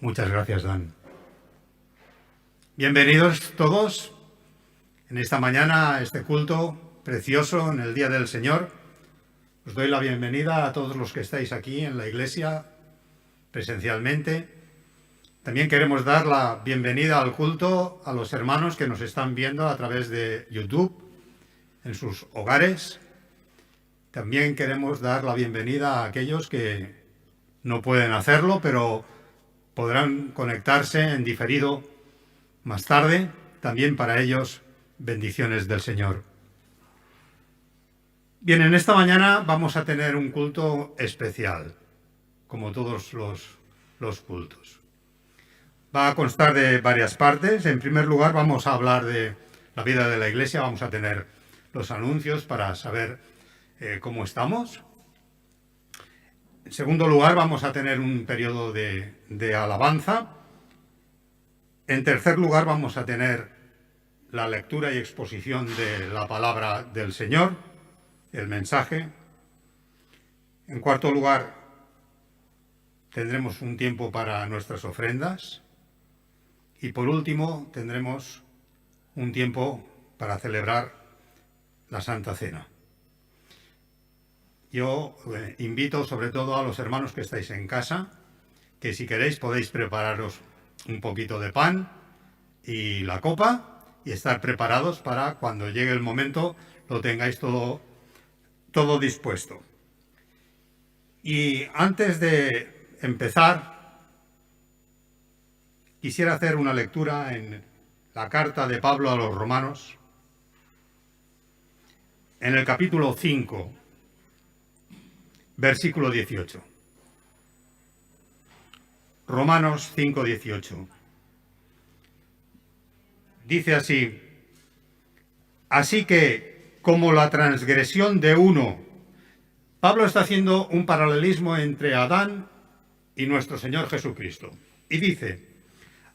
Muchas gracias, Dan. Bienvenidos todos en esta mañana a este culto precioso en el Día del Señor. Os doy la bienvenida a todos los que estáis aquí en la iglesia presencialmente. También queremos dar la bienvenida al culto a los hermanos que nos están viendo a través de YouTube en sus hogares. También queremos dar la bienvenida a aquellos que no pueden hacerlo, pero podrán conectarse en diferido más tarde. También para ellos, bendiciones del Señor. Bien, en esta mañana vamos a tener un culto especial, como todos los cultos. Va a constar de varias partes. En primer lugar, vamos a hablar de la vida de la iglesia. Vamos a tener los anuncios para saber cómo estamos. En segundo lugar, vamos a tener un periodo de alabanza. En tercer lugar, vamos a tener la lectura y exposición de la palabra del Señor, el mensaje. En cuarto lugar, tendremos un tiempo para nuestras ofrendas. Y por último, tendremos un tiempo para celebrar la Santa Cena. Yo invito sobre todo a los hermanos que estáis en casa, que si queréis podéis prepararos un poquito de pan y la copa y estar preparados para cuando llegue el momento lo tengáis todo dispuesto. Y antes de empezar, quisiera hacer una lectura en la carta de Pablo a los Romanos, en el capítulo 5, versículo 18. Romanos 5, 18. Dice así: así que, como la transgresión de uno, Pablo está haciendo un paralelismo entre Adán y nuestro Señor Jesucristo. Y dice: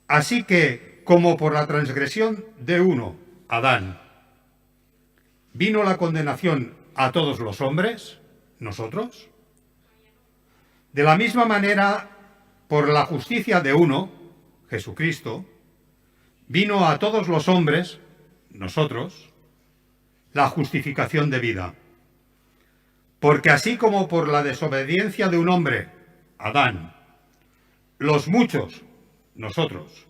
así que, como por la transgresión de uno, Adán, vino la condenación a todos los hombres, nosotros, de la misma manera, por la justicia de uno, Jesucristo, vino a todos los hombres, nosotros, la justificación de vida. Porque así como por la desobediencia de un hombre, Adán, los muchos, nosotros,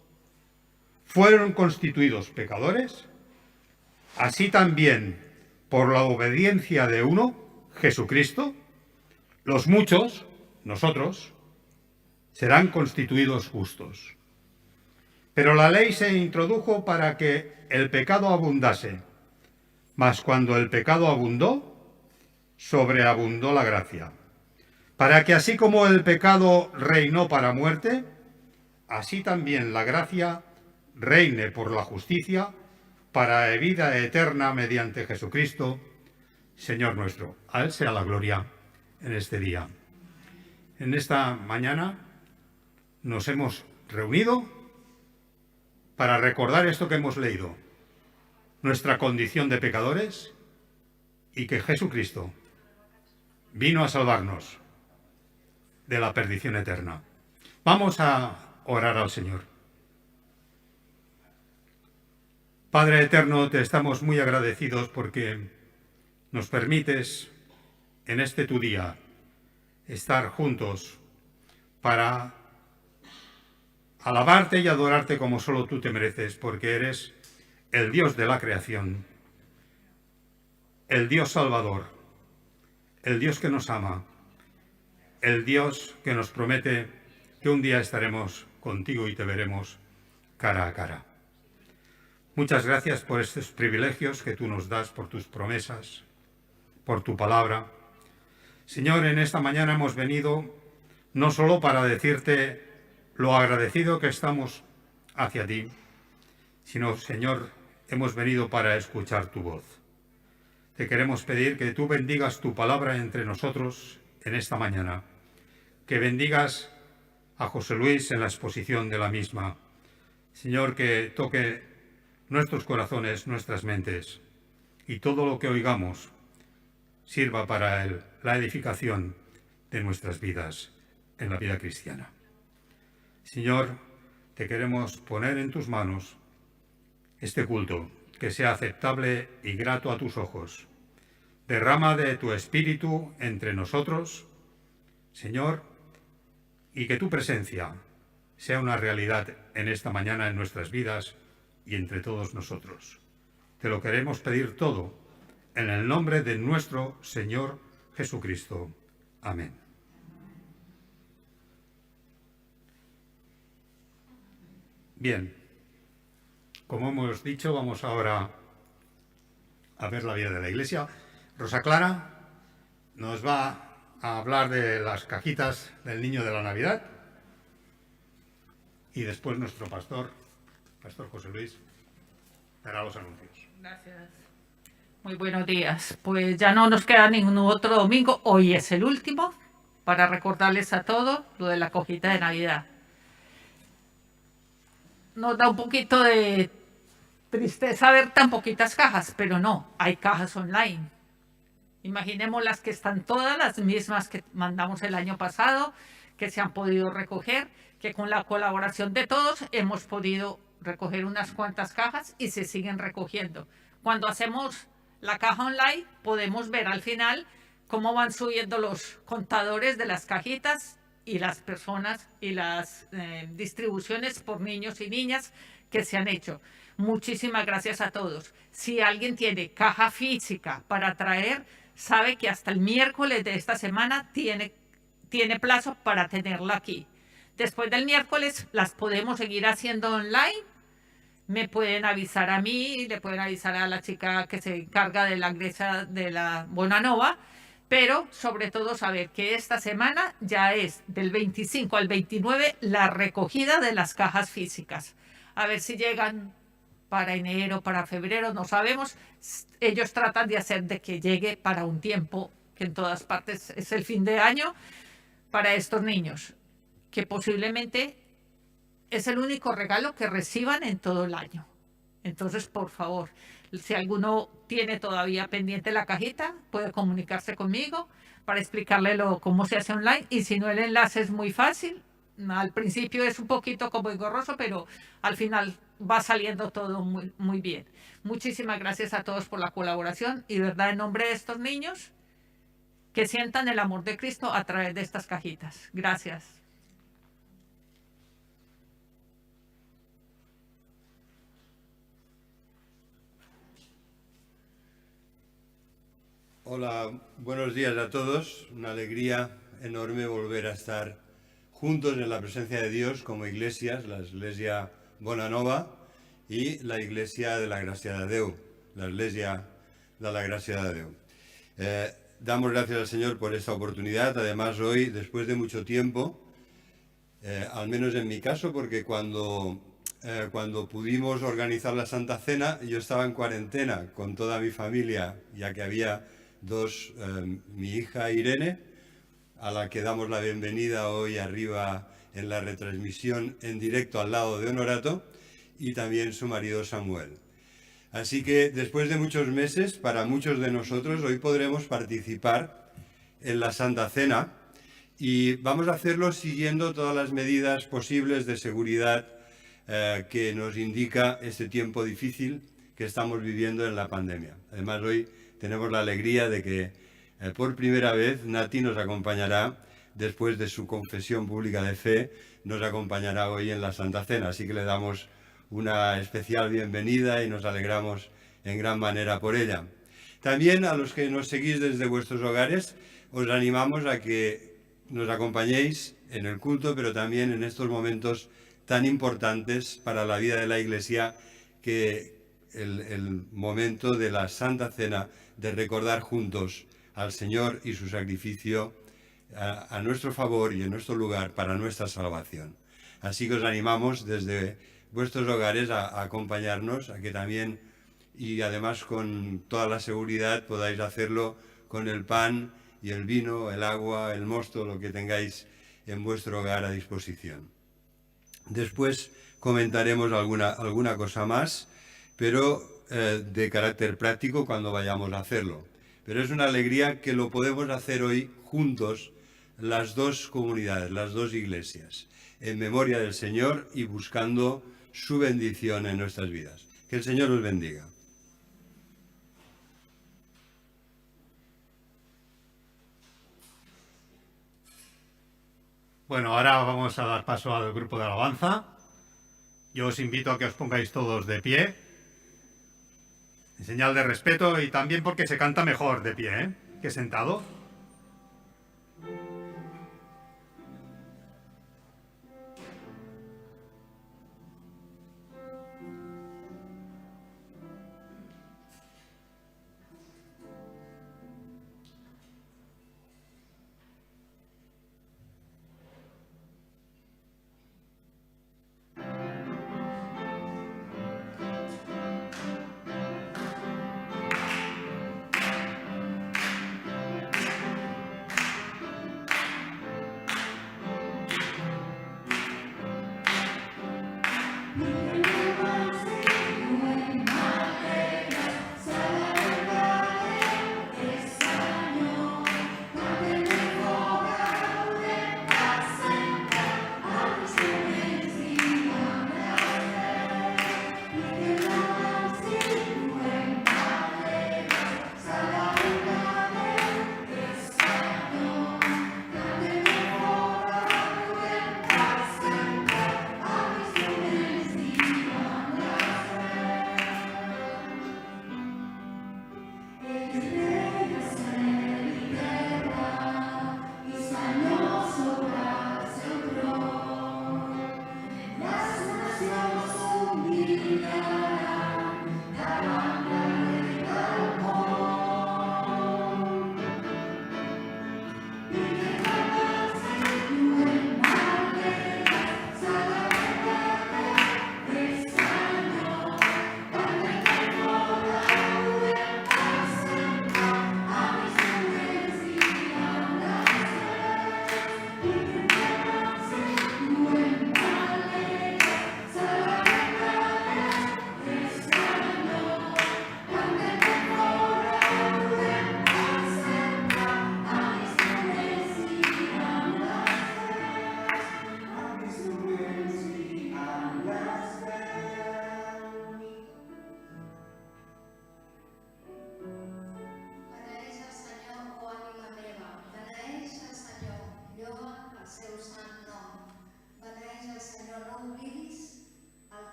fueron constituidos pecadores, así también por la obediencia de uno, Jesucristo, los muchos, nosotros, serán constituidos justos. Pero la ley se introdujo para que el pecado abundase, mas cuando el pecado abundó, sobreabundó la gracia, para que así como el pecado reinó para muerte, así también la gracia reine por la justicia para vida eterna mediante Jesucristo, Señor nuestro. A Él sea la gloria en este día. En esta mañana nos hemos reunido para recordar esto que hemos leído, nuestra condición de pecadores y que Jesucristo vino a salvarnos de la perdición eterna. Vamos a orar al Señor. Padre eterno, te estamos muy agradecidos porque nos permites en este tu día estar juntos para alabarte y adorarte como solo tú te mereces, porque eres el Dios de la creación, el Dios salvador, el Dios que nos ama, el Dios que nos promete que un día estaremos contigo y te veremos cara a cara. Muchas gracias por estos privilegios que tú nos das, por tus promesas, por tu palabra. Señor, en esta mañana hemos venido no solo para decirte lo agradecido que estamos hacia ti, sino, Señor, hemos venido para escuchar tu voz. Te queremos pedir que tú bendigas tu palabra entre nosotros en esta mañana, que bendigas a José Luis en la exposición de la misma. Señor, que toque nuestros corazones, nuestras mentes, y todo lo que oigamos sirva para la edificación de nuestras vidas en la vida cristiana. Señor, te queremos poner en tus manos este culto, que sea aceptable y grato a tus ojos. Derrama de tu Espíritu entre nosotros, Señor, y que tu presencia sea una realidad en esta mañana en nuestras vidas y entre todos nosotros. Te lo queremos pedir todo en el nombre de nuestro Señor Jesucristo. Amén. Bien, como hemos dicho, vamos ahora a ver la vida de la Iglesia. Rosa Clara nos va a hablar de las cajitas del niño de la Navidad y después nuestro pastor José Luis, dará los anuncios. Gracias. Muy buenos días. Pues ya no nos queda ningún otro domingo. Hoy es el último para recordarles a todos lo de la cajita de Navidad. Nos da un poquito de tristeza ver tan poquitas cajas, pero no, hay cajas online. Imaginemos las que están todas las mismas que mandamos el año pasado, que se han podido recoger, que con la colaboración de todos hemos podido recoger unas cuantas cajas y se siguen recogiendo. Cuando hacemos la caja online podemos ver al final cómo van subiendo los contadores de las cajitas y las personas y las distribuciones por niños y niñas que se han hecho. Muchísimas gracias a todos. Si alguien tiene caja física para traer, sabe que hasta el miércoles de esta semana tiene plazo para tenerla aquí. Después del miércoles las podemos seguir haciendo online. Me pueden avisar a mí, le pueden avisar a la chica que se encarga de la iglesia de la Bonanova, pero sobre todo saber que esta semana ya es del 25 al 29 la recogida de las cajas físicas. A ver si llegan para enero, para febrero, no sabemos. Ellos tratan de hacer de que llegue para un tiempo que en todas partes es el fin de año para estos niños, que posiblemente es el único regalo que reciban en todo el año. Entonces, por favor, si alguno tiene todavía pendiente la cajita, puede comunicarse conmigo para explicarle cómo se hace online. Y si no, el enlace es muy fácil. Al principio es un poquito como engorroso, pero al final va saliendo todo muy, muy bien. Muchísimas gracias a todos por la colaboración y, verdad, en nombre de estos niños, que sientan el amor de Cristo a través de estas cajitas. Gracias. Hola, buenos días a todos. Una alegría enorme volver a estar juntos en la presencia de Dios como iglesias, la Iglesia Bonanova y la Iglesia de la Gracia de Déu, la Iglesia de la Gracia de Déu. Damos gracias al Señor por esta oportunidad. Además, hoy, después de mucho tiempo, al menos en mi caso, porque cuando pudimos organizar la Santa Cena, yo estaba en cuarentena con toda mi familia, ya que había mi hija Irene, a la que damos la bienvenida hoy arriba en la retransmisión en directo al lado de Honorato, y también su marido Samuel. Así que después de muchos meses, para muchos de nosotros, hoy podremos participar en la Santa Cena y vamos a hacerlo siguiendo todas las medidas posibles de seguridad que nos indica este tiempo difícil que estamos viviendo en la pandemia. Además, hoy tenemos la alegría de que por primera vez Nati nos acompañará, después de su confesión pública de fe, nos acompañará hoy en la Santa Cena. Así que le damos una especial bienvenida y nos alegramos en gran manera por ella. También a los que nos seguís desde vuestros hogares, os animamos a que nos acompañéis en el culto, pero también en estos momentos tan importantes para la vida de la Iglesia, que el momento de la Santa Cena, de recordar juntos al Señor y su sacrificio a nuestro favor y en nuestro lugar para nuestra salvación. Así que os animamos desde vuestros hogares a acompañarnos, a que también, y además con toda la seguridad, podáis hacerlo con el pan y el vino, el agua, el mosto, lo que tengáis en vuestro hogar a disposición. Después comentaremos alguna cosa más, pero de carácter práctico cuando vayamos a hacerlo. Pero es una alegría que lo podemos hacer hoy juntos, las dos comunidades, las dos iglesias. en memoria del Señor y buscando su bendición en nuestras vidas. Que el Señor os bendiga. Bueno, ahora vamos a dar paso al grupo de alabanza. Yo os invito a que os pongáis todos de pie, en señal de respeto y también porque se canta mejor de pie, que sentado.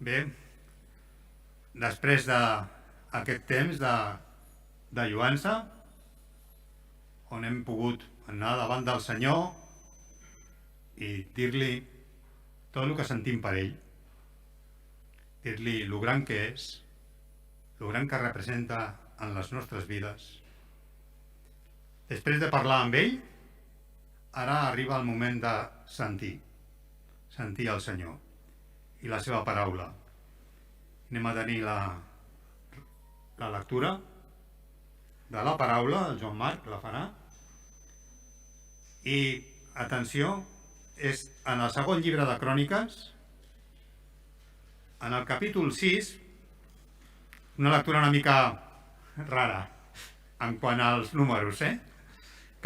Bé, després d'aquest temps de lluança, on hem pogut anar davant del Senyor i dir-li tot el que sentim per ell, dir-li lo gran que és, lo gran que representa en les nostres vides. Després de parlar amb ell, ara arriba el moment de sentir el Senyor i la seva paraula. Anem a tenir la lectura de la paraula, el Joan Marc la farà. I, atenció, és en el segon llibre de Cròniques, en el capítol 6, una lectura una mica rara en quant als números,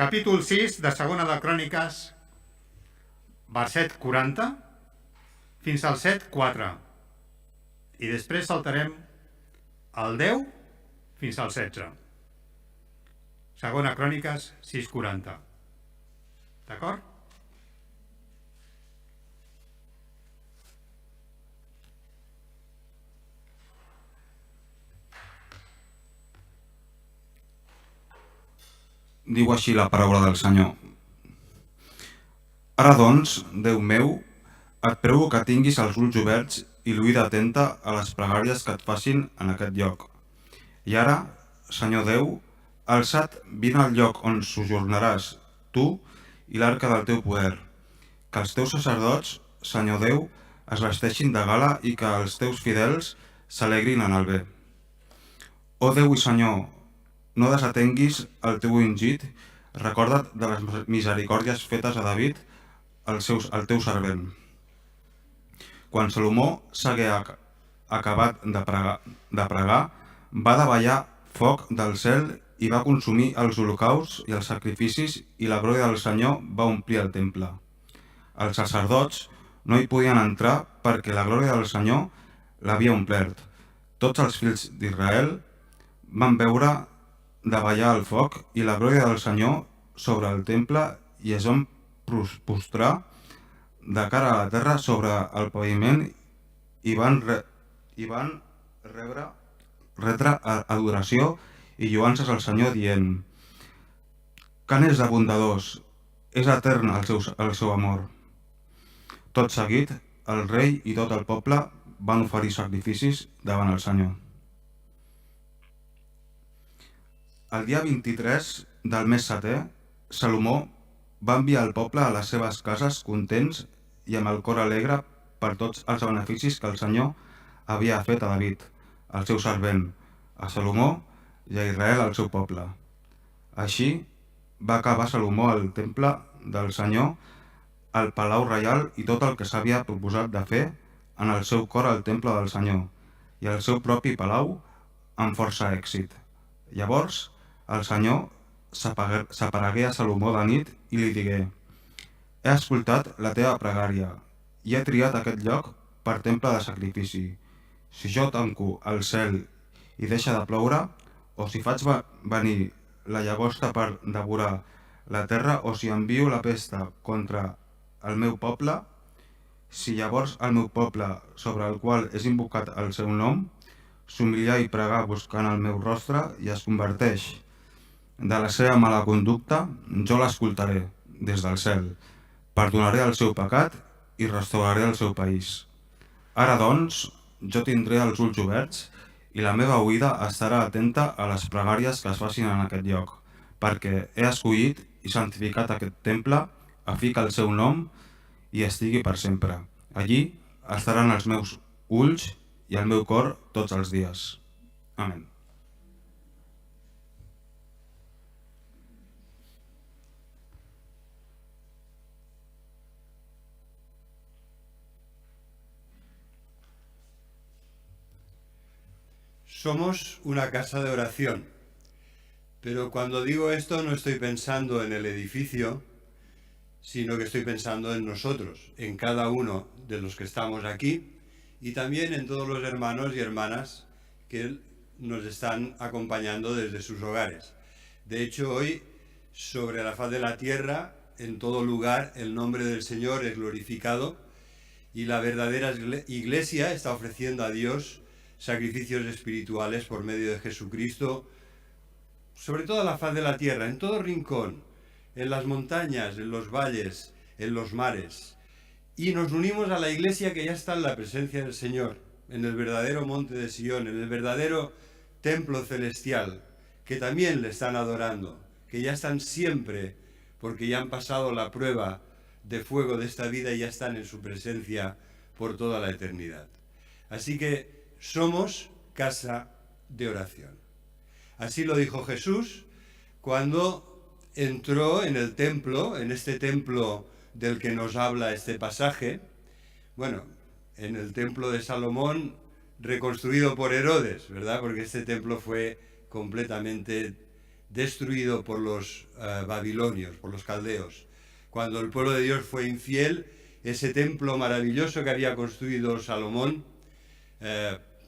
Capítol 6 de segona de Cròniques, verset 40 fins al 7:4. I després saltarem al 10 fins al 16. Segona Cròniques 6:40. D'acord? Diu així la paraula del Senyor. Ara doncs, Déu meu, et prego que tinguis els ulls oberts i l'oïda atenta a les pregàries que et facin en aquest lloc. I ara, Senyor Déu, alça't, vine al lloc on sojornaràs tu i l'arca del teu poder. Que els teus sacerdots, Senyor Déu, es vesteixin de gala i que els teus fidels s'alegrin en el bé. O Déu i Senyor, no desatenguis el teu ungit, recorda't de les misericòrdies fetes a David, el teu servent. Quan Salomó s'hagué acabat de pregar, va davallar foc del cel i va consumir els holocausts i els sacrificis, i la glòria del Senyor va omplir el temple. Els sacerdots no hi podien entrar perquè la glòria del Senyor l'havia omplert. Tots els fills d'Israel van veure davallar el foc i la glòria del Senyor sobre el temple i es van postrar de cara a la terra sobre el paviment i van retre adoració i lloances al Senyor dient: Can és de bondadós, és etern el seu amor. Tot seguit, el rei i tot el poble van oferir sacrificis davant el Senyor. El dia 23 del mes setè, Salomó va enviar el poble a les seves cases contents i amb el cor alegre per tots els beneficis que el Senyor havia fet a David, el seu servent, a Salomó i a Israel, el seu poble. Així va acabar Salomó el temple del Senyor, el palau reial i tot el que s'havia proposat de fer en el seu cor al temple del Senyor i el seu propi palau amb força èxit. Llavors, el Senyor s'aparegué a Salomó de nit i li digué: He escoltat la teva pregària i he triat aquest lloc per temple de sacrifici. Si jo tanco el cel i deixa de ploure, o si faig venir la llagosta per devorar la terra, o si envio la pesta contra el meu poble, si llavors el meu poble, sobre el qual és invocat el seu nom, s'humilia i pregar buscant el meu rostre i es converteix de la seva mala conducta, jo l'escoltaré des del cel, perdonaré el seu pecat i restauraré el seu país. Ara doncs, jo tindré els ulls oberts i la meva oïda estarà atenta a les pregàries que es facin en aquest lloc, perquè he escollit i santificat aquest temple a fi que el seu nom hi estigui per sempre. Allí estaran els meus ulls i el meu cor tots els dies. Amén. Somos una casa de oración, pero cuando digo esto no estoy pensando en el edificio, sino que estoy pensando en nosotros, en cada uno de los que estamos aquí y también en todos los hermanos y hermanas que nos están acompañando desde sus hogares. De hecho, hoy, sobre la faz de la tierra, en todo lugar, el nombre del Señor es glorificado y la verdadera Iglesia está ofreciendo a Dios sacrificios espirituales por medio de Jesucristo, sobre toda la faz de la tierra, en todo rincón, en las montañas, en los valles, en los mares. Y nos unimos a la Iglesia que ya está en la presencia del Señor, en el verdadero monte de Sion, en el verdadero templo celestial, que también le están adorando, que ya están siempre, porque ya han pasado la prueba de fuego de esta vida y ya están en su presencia por toda la eternidad. Así que somos casa de oración. Así lo dijo Jesús cuando entró en el templo, en este templo del que nos habla este pasaje. Bueno, en el templo de Salomón, reconstruido por Herodes, ¿verdad? Porque este templo fue completamente destruido por los babilonios, por los caldeos. Cuando el pueblo de Dios fue infiel, ese templo maravilloso que había construido Salomón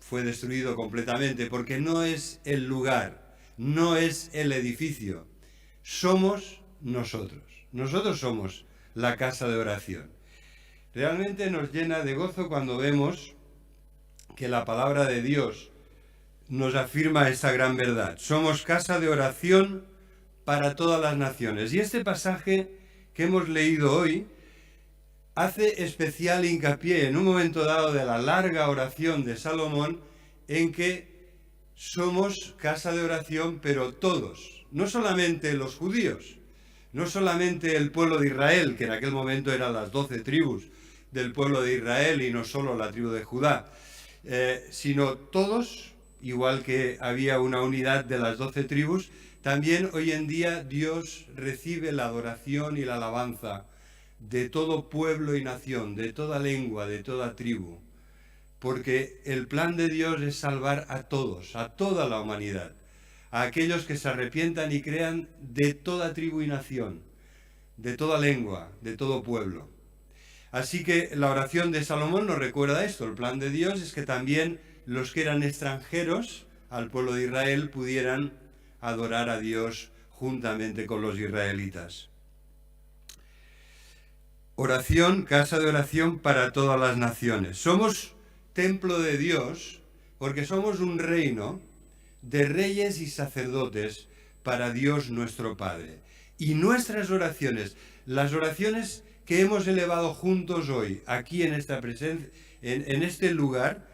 fue destruido completamente, porque no es el lugar, no es el edificio, somos nosotros. Nosotros somos la casa de oración. Realmente nos llena de gozo cuando vemos que la palabra de Dios nos afirma esta gran verdad. Somos casa de oración para todas las naciones. Y este pasaje que hemos leído hoy hace especial hincapié en un momento dado de la larga oración de Salomón en que somos casa de oración, pero todos, no solamente los judíos, no solamente el pueblo de Israel, que en aquel momento eran las 12 tribus del pueblo de Israel y no solo la tribu de Judá, sino todos, igual que había una unidad de las 12 tribus, también hoy en día Dios recibe la adoración y la alabanza de todo pueblo y nación, de toda lengua, de toda tribu, porque el plan de Dios es salvar a todos, a toda la humanidad, a aquellos que se arrepientan y crean, de toda tribu y nación, de toda lengua, de todo pueblo. Así que la oración de Salomón nos recuerda esto. El plan de Dios es que también los que eran extranjeros al pueblo de Israel pudieran adorar a Dios juntamente con los israelitas. Oración, casa de oración para todas las naciones. Somos templo de Dios porque somos un reino de reyes y sacerdotes para Dios nuestro Padre. Y nuestras oraciones, las oraciones que hemos elevado juntos hoy, aquí en esta presencia, en este lugar,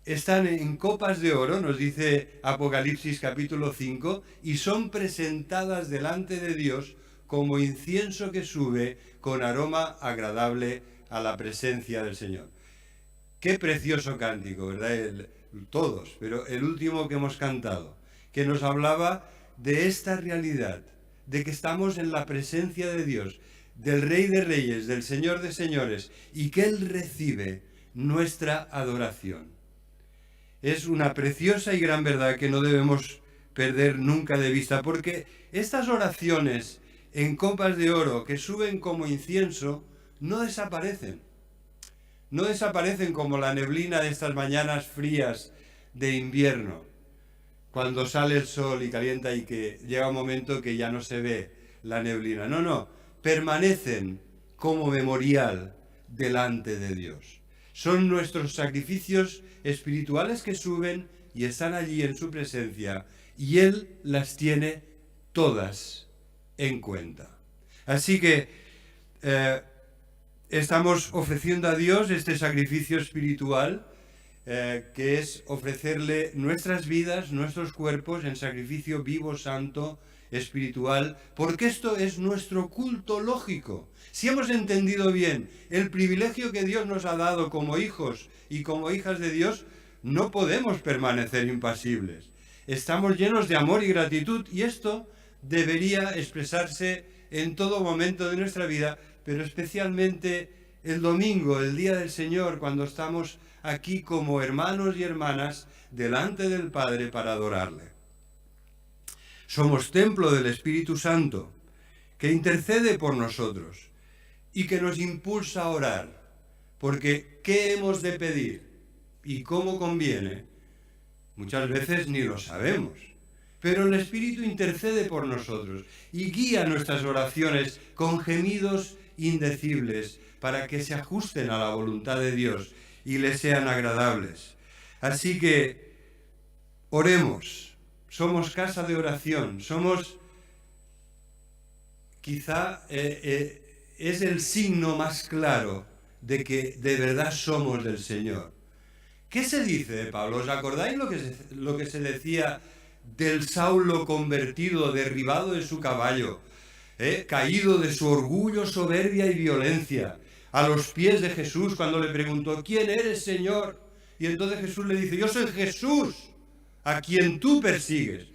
están en copas de oro, nos dice Apocalipsis capítulo 5, y son presentadas delante de Dios como incienso que sube con aroma agradable a la presencia del Señor. Qué precioso cántico, ¿verdad? Todos, pero el último que hemos cantado, que nos hablaba de esta realidad, de que estamos en la presencia de Dios, del Rey de Reyes, del Señor de Señores, y que Él recibe nuestra adoración. Es una preciosa y gran verdad que no debemos perder nunca de vista, porque estas oraciones en copas de oro que suben como incienso no desaparecen. No desaparecen como la neblina de estas mañanas frías de invierno, cuando sale el sol y calienta y que llega un momento que ya no se ve la neblina. No, permanecen como memorial delante de Dios. Son nuestros sacrificios espirituales que suben y están allí en su presencia, y Él las tiene todas en cuenta. Así que estamos ofreciendo a Dios este sacrificio espiritual, que es ofrecerle nuestras vidas, nuestros cuerpos en sacrificio vivo, santo, espiritual, porque esto es nuestro culto lógico. Si hemos entendido bien el privilegio que Dios nos ha dado como hijos y como hijas de Dios, no podemos permanecer impasibles. Estamos llenos de amor y gratitud, y esto debería expresarse en todo momento de nuestra vida, pero especialmente el domingo, el día del Señor, cuando estamos aquí como hermanos y hermanas delante del Padre para adorarle. Somos templo del Espíritu Santo, que intercede por nosotros y que nos impulsa a orar, porque ¿qué hemos de pedir y cómo conviene? Muchas veces ni lo sabemos, pero el Espíritu intercede por nosotros y guía nuestras oraciones con gemidos indecibles para que se ajusten a la voluntad de Dios y le sean agradables. Así que oremos. Somos casa de oración, somos, quizá es el signo más claro de que de verdad somos del Señor. ¿Qué se dice de Pablo? ¿Os acordáis lo que se decía del Saulo convertido, derribado de su caballo, caído de su orgullo, soberbia y violencia, a los pies de Jesús cuando le preguntó, ¿quién eres, Señor? Y entonces Jesús le dice, yo soy Jesús, a quien tú persigues.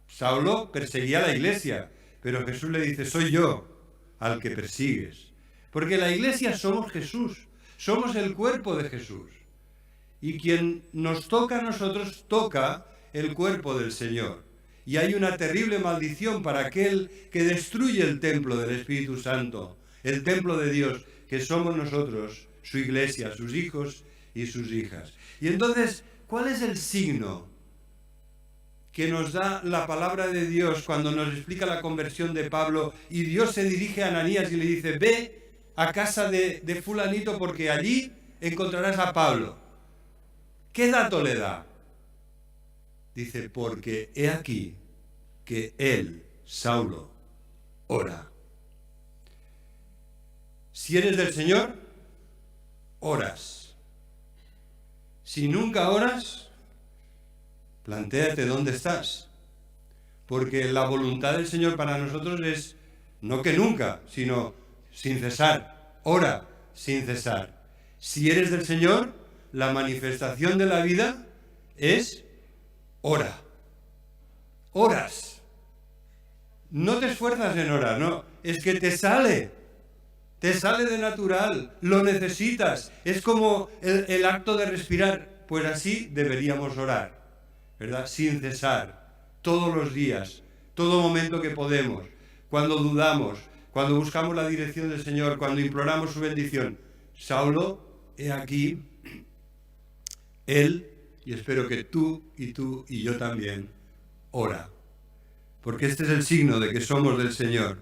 Saulo perseguía a la iglesia, pero Jesús le dice, soy yo al que persigues. Porque la iglesia somos Jesús, somos el cuerpo de Jesús. Y quien nos toca a nosotros toca el cuerpo del Señor. Y hay una terrible maldición para aquel que destruye el templo del Espíritu Santo, el templo de Dios, que somos nosotros, su iglesia, sus hijos y sus hijas. Y entonces, ¿cuál es el signo que nos da la palabra de Dios cuando nos explica la conversión de Pablo? Y Dios se dirige a Ananías y le dice, ve a casa de fulanito porque allí encontrarás a Pablo. ¿Qué dato le da? Dice, porque he aquí que él, Saulo, ora. Si eres del Señor, oras. Si nunca oras, plantéate dónde estás. Porque la voluntad del Señor para nosotros es, no que nunca, sino sin cesar. Ora sin cesar. Si eres del Señor, la manifestación de la vida es ora. Oras. No te esfuerzas en orar, no. Es que te sale de natural, lo necesitas. Es como el acto de respirar. Pues así deberíamos orar, ¿verdad? Sin cesar, todos los días, todo momento que podemos. Cuando dudamos, cuando buscamos la dirección del Señor, cuando imploramos su bendición. Saulo, he aquí, él, y espero que tú y yo también, ora. Porque este es el signo de que somos del Señor.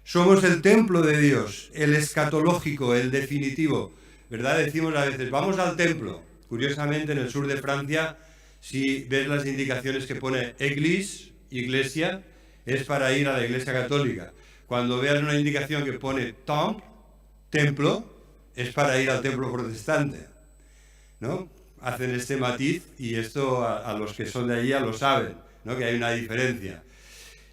Somos el templo de Dios, el escatológico, el definitivo. ¿Verdad? Decimos a veces, vamos al templo. Curiosamente, en el sur de Francia, si ves las indicaciones que pone église, iglesia, es para ir a la iglesia católica. Cuando veas una indicación que pone temple, templo, es para ir al templo protestante, ¿no? Hacen este matiz y esto a los que son de allí ya lo saben, ¿no? Que hay una diferencia.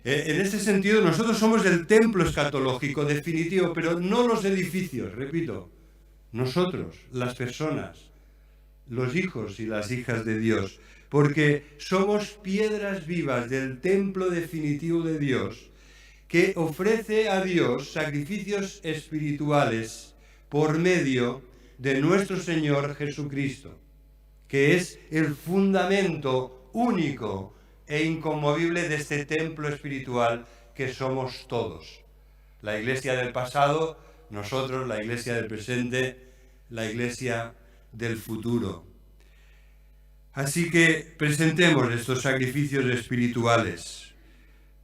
En este sentido, nosotros somos el templo escatológico definitivo, pero no los edificios, repito. Nosotros, las personas, los hijos y las hijas de Dios, porque somos piedras vivas del templo definitivo de Dios, que ofrece a Dios sacrificios espirituales por medio de nuestro Señor Jesucristo, que es el fundamento único e inconmovible de este templo espiritual que somos todos. La iglesia del pasado, nosotros, la iglesia del presente, la iglesia del futuro. Así que presentemos estos sacrificios espirituales,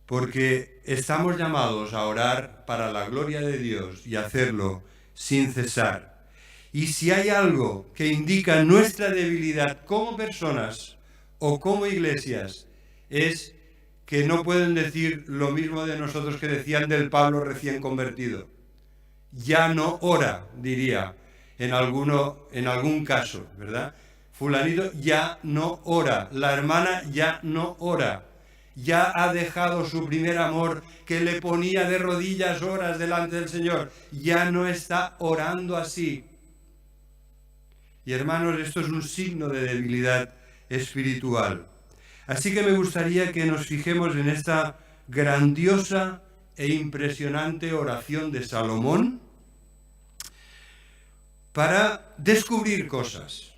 porque estamos llamados a orar para la gloria de Dios y hacerlo sin cesar. Y si hay algo que indica nuestra debilidad como personas o como iglesias, es que no pueden decir lo mismo de nosotros que decían del Pablo recién convertido. Ya no ora, diría en algún caso, ¿verdad? Fulanito ya no ora, la hermana ya no ora, ya ha dejado su primer amor que le ponía de rodillas horas delante del Señor, ya no está orando así. Y hermanos, esto es un signo de debilidad espiritual. Así que me gustaría que nos fijemos en esta grandiosa e impresionante oración de Salomón para descubrir cosas.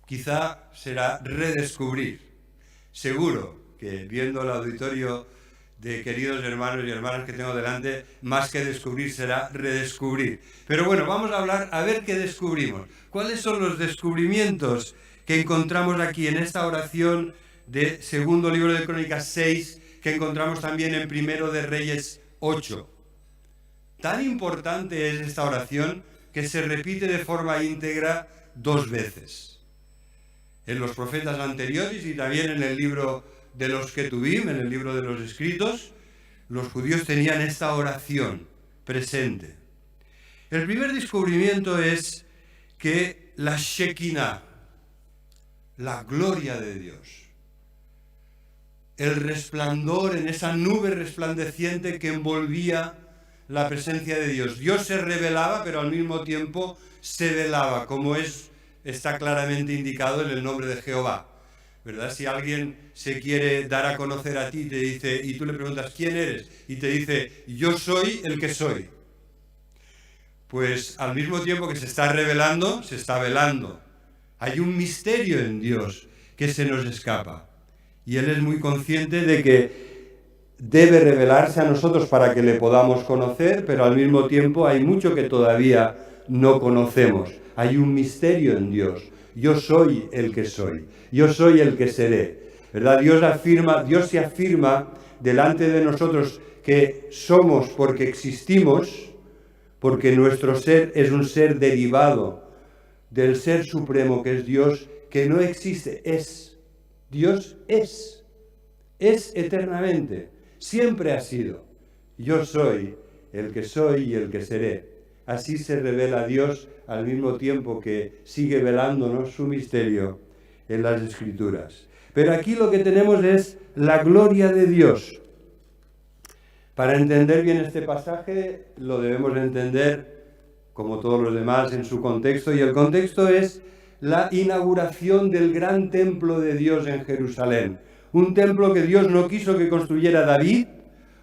Quizá será redescubrir. Seguro que viendo el auditorio de queridos hermanos y hermanas que tengo delante, más que descubrir será redescubrir. Pero bueno, vamos a hablar a ver qué descubrimos. ¿Cuáles son los descubrimientos que encontramos aquí en esta oración de segundo libro de Crónicas 6, que encontramos también en primero de Reyes 8? Tan importante es esta oración que se repite de forma íntegra 2 veces. En los profetas anteriores y también en el libro de los Ketubim, en el libro de los escritos, los judíos tenían esta oración presente. El primer descubrimiento es que la Shekinah, la gloria de Dios, el resplandor en esa nube resplandeciente que envolvía la presencia de Dios. Dios se revelaba, pero al mismo tiempo se velaba, como está claramente indicado en el nombre de Jehová, ¿verdad? Si alguien se quiere dar a conocer a ti te dice, y tú le preguntas, ¿quién eres? Y te dice, yo soy el que soy. pues al mismo tiempo que se está revelando, se está velando. Hay un misterio en Dios que se nos escapa. Y Él es muy consciente de que debe revelarse a nosotros para que le podamos conocer, pero al mismo tiempo hay mucho que todavía no conocemos. Hay un misterio en Dios. Yo soy el que soy. Yo soy el que seré. ¿Verdad? Dios se afirma delante de nosotros que somos porque existimos, porque nuestro ser es un ser derivado del ser supremo que es Dios, que no existe, es. Dios es eternamente, siempre ha sido. Yo soy y el que seré. Así se revela Dios al mismo tiempo que sigue velándonos su misterio en las Escrituras. Pero aquí lo que tenemos es la gloria de Dios. Para entender bien este pasaje lo debemos entender, como todos los demás, en su contexto, y el contexto es la inauguración del gran templo de Dios en Jerusalén. Un templo que Dios no quiso que construyera David,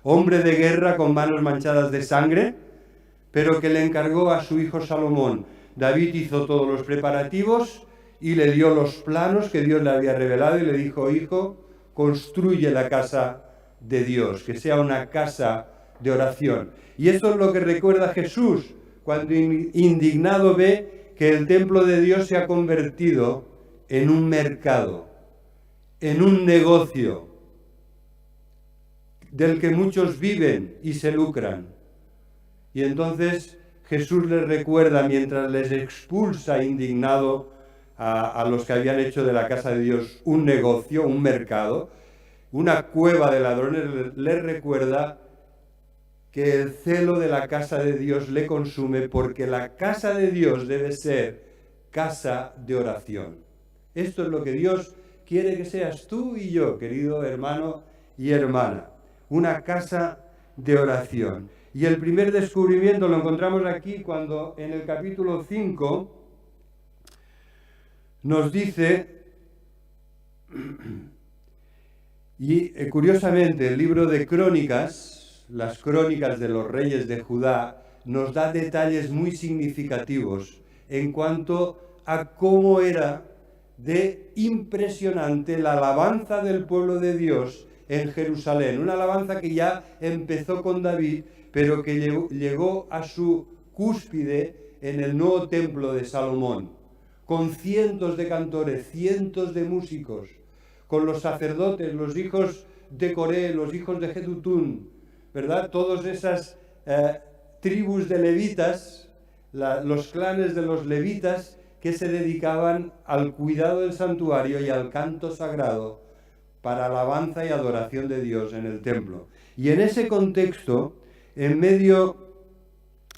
hombre de guerra con manos manchadas de sangre, pero que le encargó a su hijo Salomón. David hizo todos los preparativos y le dio los planos que Dios le había revelado y le dijo: hijo, construye la casa de Dios, que sea una casa de oración. Y esto es lo que recuerda Jesús cuando indignado ve que el templo de Dios se ha convertido en un mercado, en un negocio del que muchos viven y se lucran. Y entonces Jesús les recuerda, mientras les expulsa indignado a los que habían hecho de la casa de Dios un negocio, un mercado, una cueva de ladrones, les recuerda que el celo de la casa de Dios le consume, porque la casa de Dios debe ser casa de oración. Esto es lo que Dios quiere que seas tú y yo, querido hermano y hermana, una casa de oración. Y el primer descubrimiento lo encontramos aquí cuando en el capítulo 5 nos dice, y curiosamente el libro de Crónicas, las crónicas de los reyes de Judá, nos da detalles muy significativos en cuanto a cómo era de impresionante la alabanza del pueblo de Dios en Jerusalén. Una alabanza que ya empezó con David, pero que llegó a su cúspide en el nuevo templo de Salomón, con cientos de cantores, cientos de músicos, con los sacerdotes, los hijos de Coré, los hijos de Jedutún, ¿verdad? Todas esas tribus de levitas, los clanes de los levitas que se dedicaban al cuidado del santuario y al canto sagrado para alabanza y adoración de Dios en el templo. Y en ese contexto, en medio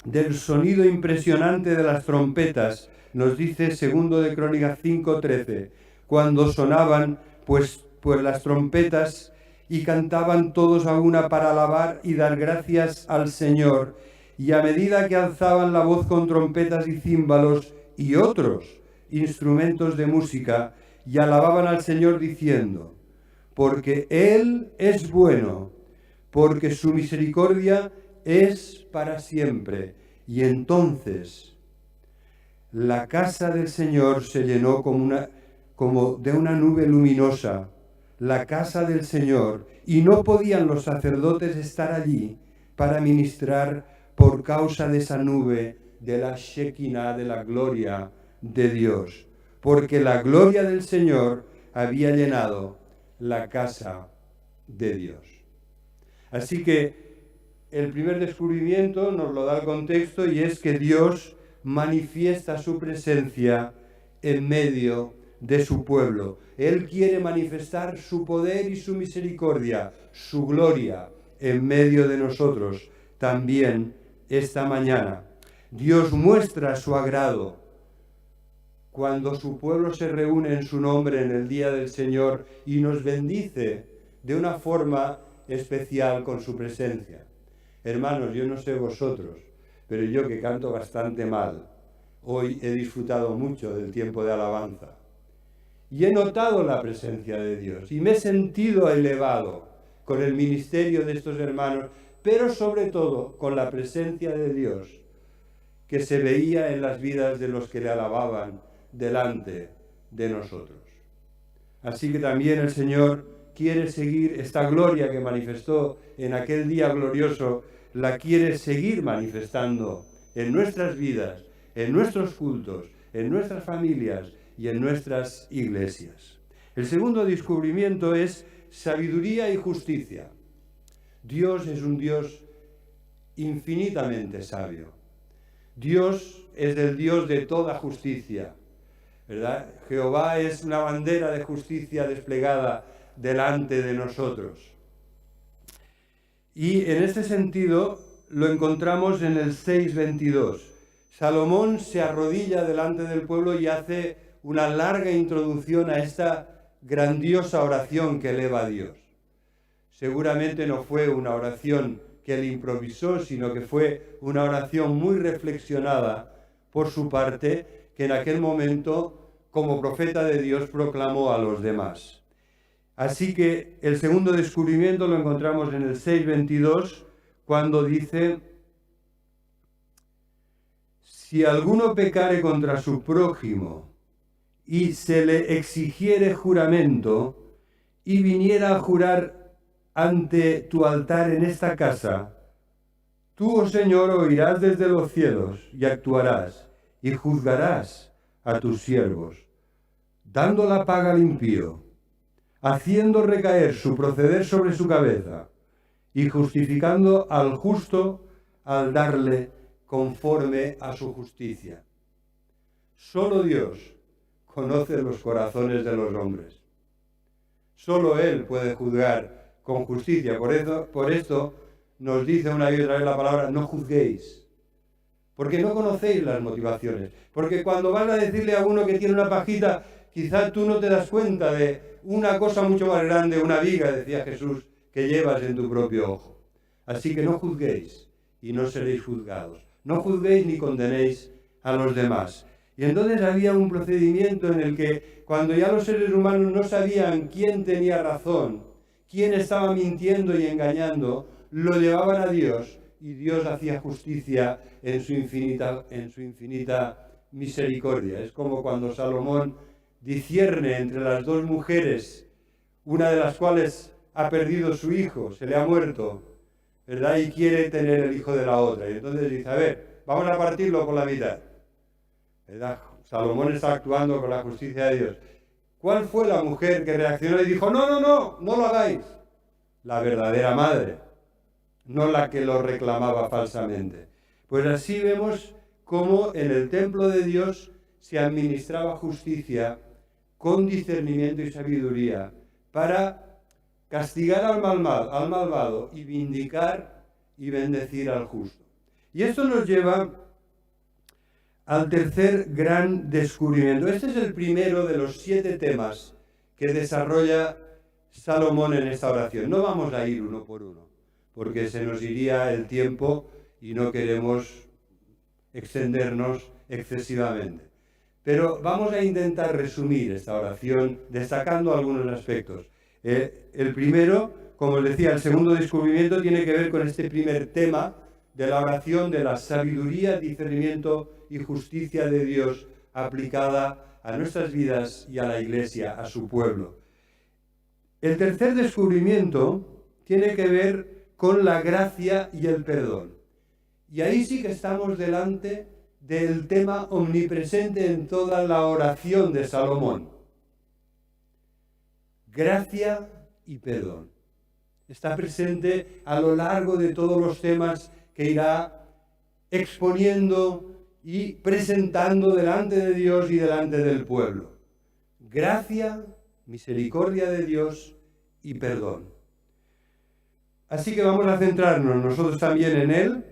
del sonido impresionante de las trompetas, nos dice 2 de Crónicas 5:13, cuando sonaban pues las trompetas y cantaban todos a una para alabar y dar gracias al Señor, y a medida que alzaban la voz con trompetas y címbalos y otros instrumentos de música, y alababan al Señor diciendo: porque Él es bueno, porque su misericordia es para siempre. Y entonces la casa del Señor se llenó como de una nube luminosa, la casa del Señor, y no podían los sacerdotes estar allí para ministrar por causa de esa nube de la Shekinah, de la gloria de Dios, porque la gloria del Señor había llenado la casa de Dios. Así que el primer descubrimiento nos lo da el contexto, y es que Dios manifiesta su presencia en medio de su pueblo. Él quiere manifestar su poder y su misericordia, su gloria en medio de nosotros también esta mañana. Dios muestra su agrado cuando su pueblo se reúne en su nombre en el día del Señor y nos bendice de una forma especial con su presencia. Hermanos, yo no sé vosotros, pero yo, que canto bastante mal, hoy he disfrutado mucho del tiempo de alabanza. Y he notado la presencia de Dios y me he sentido elevado con el ministerio de estos hermanos, pero sobre todo con la presencia de Dios. que se veía en las vidas de los que le alababan delante de nosotros. Así que también el Señor quiere seguir esta gloria que manifestó en aquel día glorioso, la quiere seguir manifestando en nuestras vidas, en nuestros cultos, en nuestras familias y en nuestras iglesias. El segundo descubrimiento es sabiduría y justicia. Dios es un Dios infinitamente sabio. Dios es el Dios de toda justicia, ¿verdad? Jehová es una bandera de justicia desplegada delante de nosotros. Y en este sentido lo encontramos en el 6:22. Salomón se arrodilla delante del pueblo y hace una larga introducción a esta grandiosa oración que eleva a Dios. Seguramente no fue una oración que él improvisó, sino que fue una oración muy reflexionada por su parte, que en aquel momento, como profeta de Dios, proclamó a los demás. Así que el segundo descubrimiento lo encontramos en el 6:22, cuando dice: si alguno pecare contra su prójimo y se le exigiere juramento y viniera a jurar ante tu altar en esta casa, tú, oh Señor, oirás desde los cielos y actuarás y juzgarás a tus siervos, dando la paga al impío, haciendo recaer su proceder sobre su cabeza y justificando al justo al darle conforme a su justicia. Solo Dios conoce los corazones de los hombres. Solo Él puede juzgar con justicia. Por esto nos dice una y otra vez la palabra: no juzguéis, porque no conocéis las motivaciones. Porque cuando vas a decirle a uno que tiene una pajita, quizás tú no te das cuenta de una cosa mucho más grande, una viga, decía Jesús, que llevas en tu propio ojo. Así que no juzguéis y no seréis juzgados. No juzguéis ni condenéis a los demás. Y entonces había un procedimiento en el que, cuando ya los seres humanos no sabían quién tenía razón, quién estaba mintiendo y engañando, lo llevaban a Dios, y Dios hacía justicia en su infinita misericordia. Es como cuando Salomón discierne entre las dos mujeres, una de las cuales ha perdido su hijo, se le ha muerto, ¿verdad? Y quiere tener el hijo de la otra. Y entonces dice: a ver, vamos a partirlo por la mitad, ¿verdad? Salomón está actuando con la justicia de Dios. ¿Cuál fue la mujer que reaccionó y dijo: no lo hagáis? La verdadera madre, no la que lo reclamaba falsamente. Pues así vemos cómo en el templo de Dios se administraba justicia con discernimiento y sabiduría para castigar al malvado y vindicar y bendecir al justo. Y esto nos lleva al tercer gran descubrimiento. Este es el primero de los 7 temas que desarrolla Salomón en esta oración. No vamos a ir uno por uno, porque se nos iría el tiempo y no queremos extendernos excesivamente. Pero vamos a intentar resumir esta oración destacando algunos aspectos. El primero, como os decía, el segundo descubrimiento tiene que ver con este primer tema de la oración, de la sabiduría, discernimiento y justicia de Dios aplicada a nuestras vidas y a la Iglesia, a su pueblo. El tercer descubrimiento tiene que ver con la gracia y el perdón. Y ahí sí que estamos delante del tema omnipresente en toda la oración de Salomón. Gracia y perdón. Está presente a lo largo de todos los temas que irá exponiendo y presentando delante de Dios y delante del pueblo. Gracia, misericordia de Dios y perdón. Así que vamos a centrarnos nosotros también en él.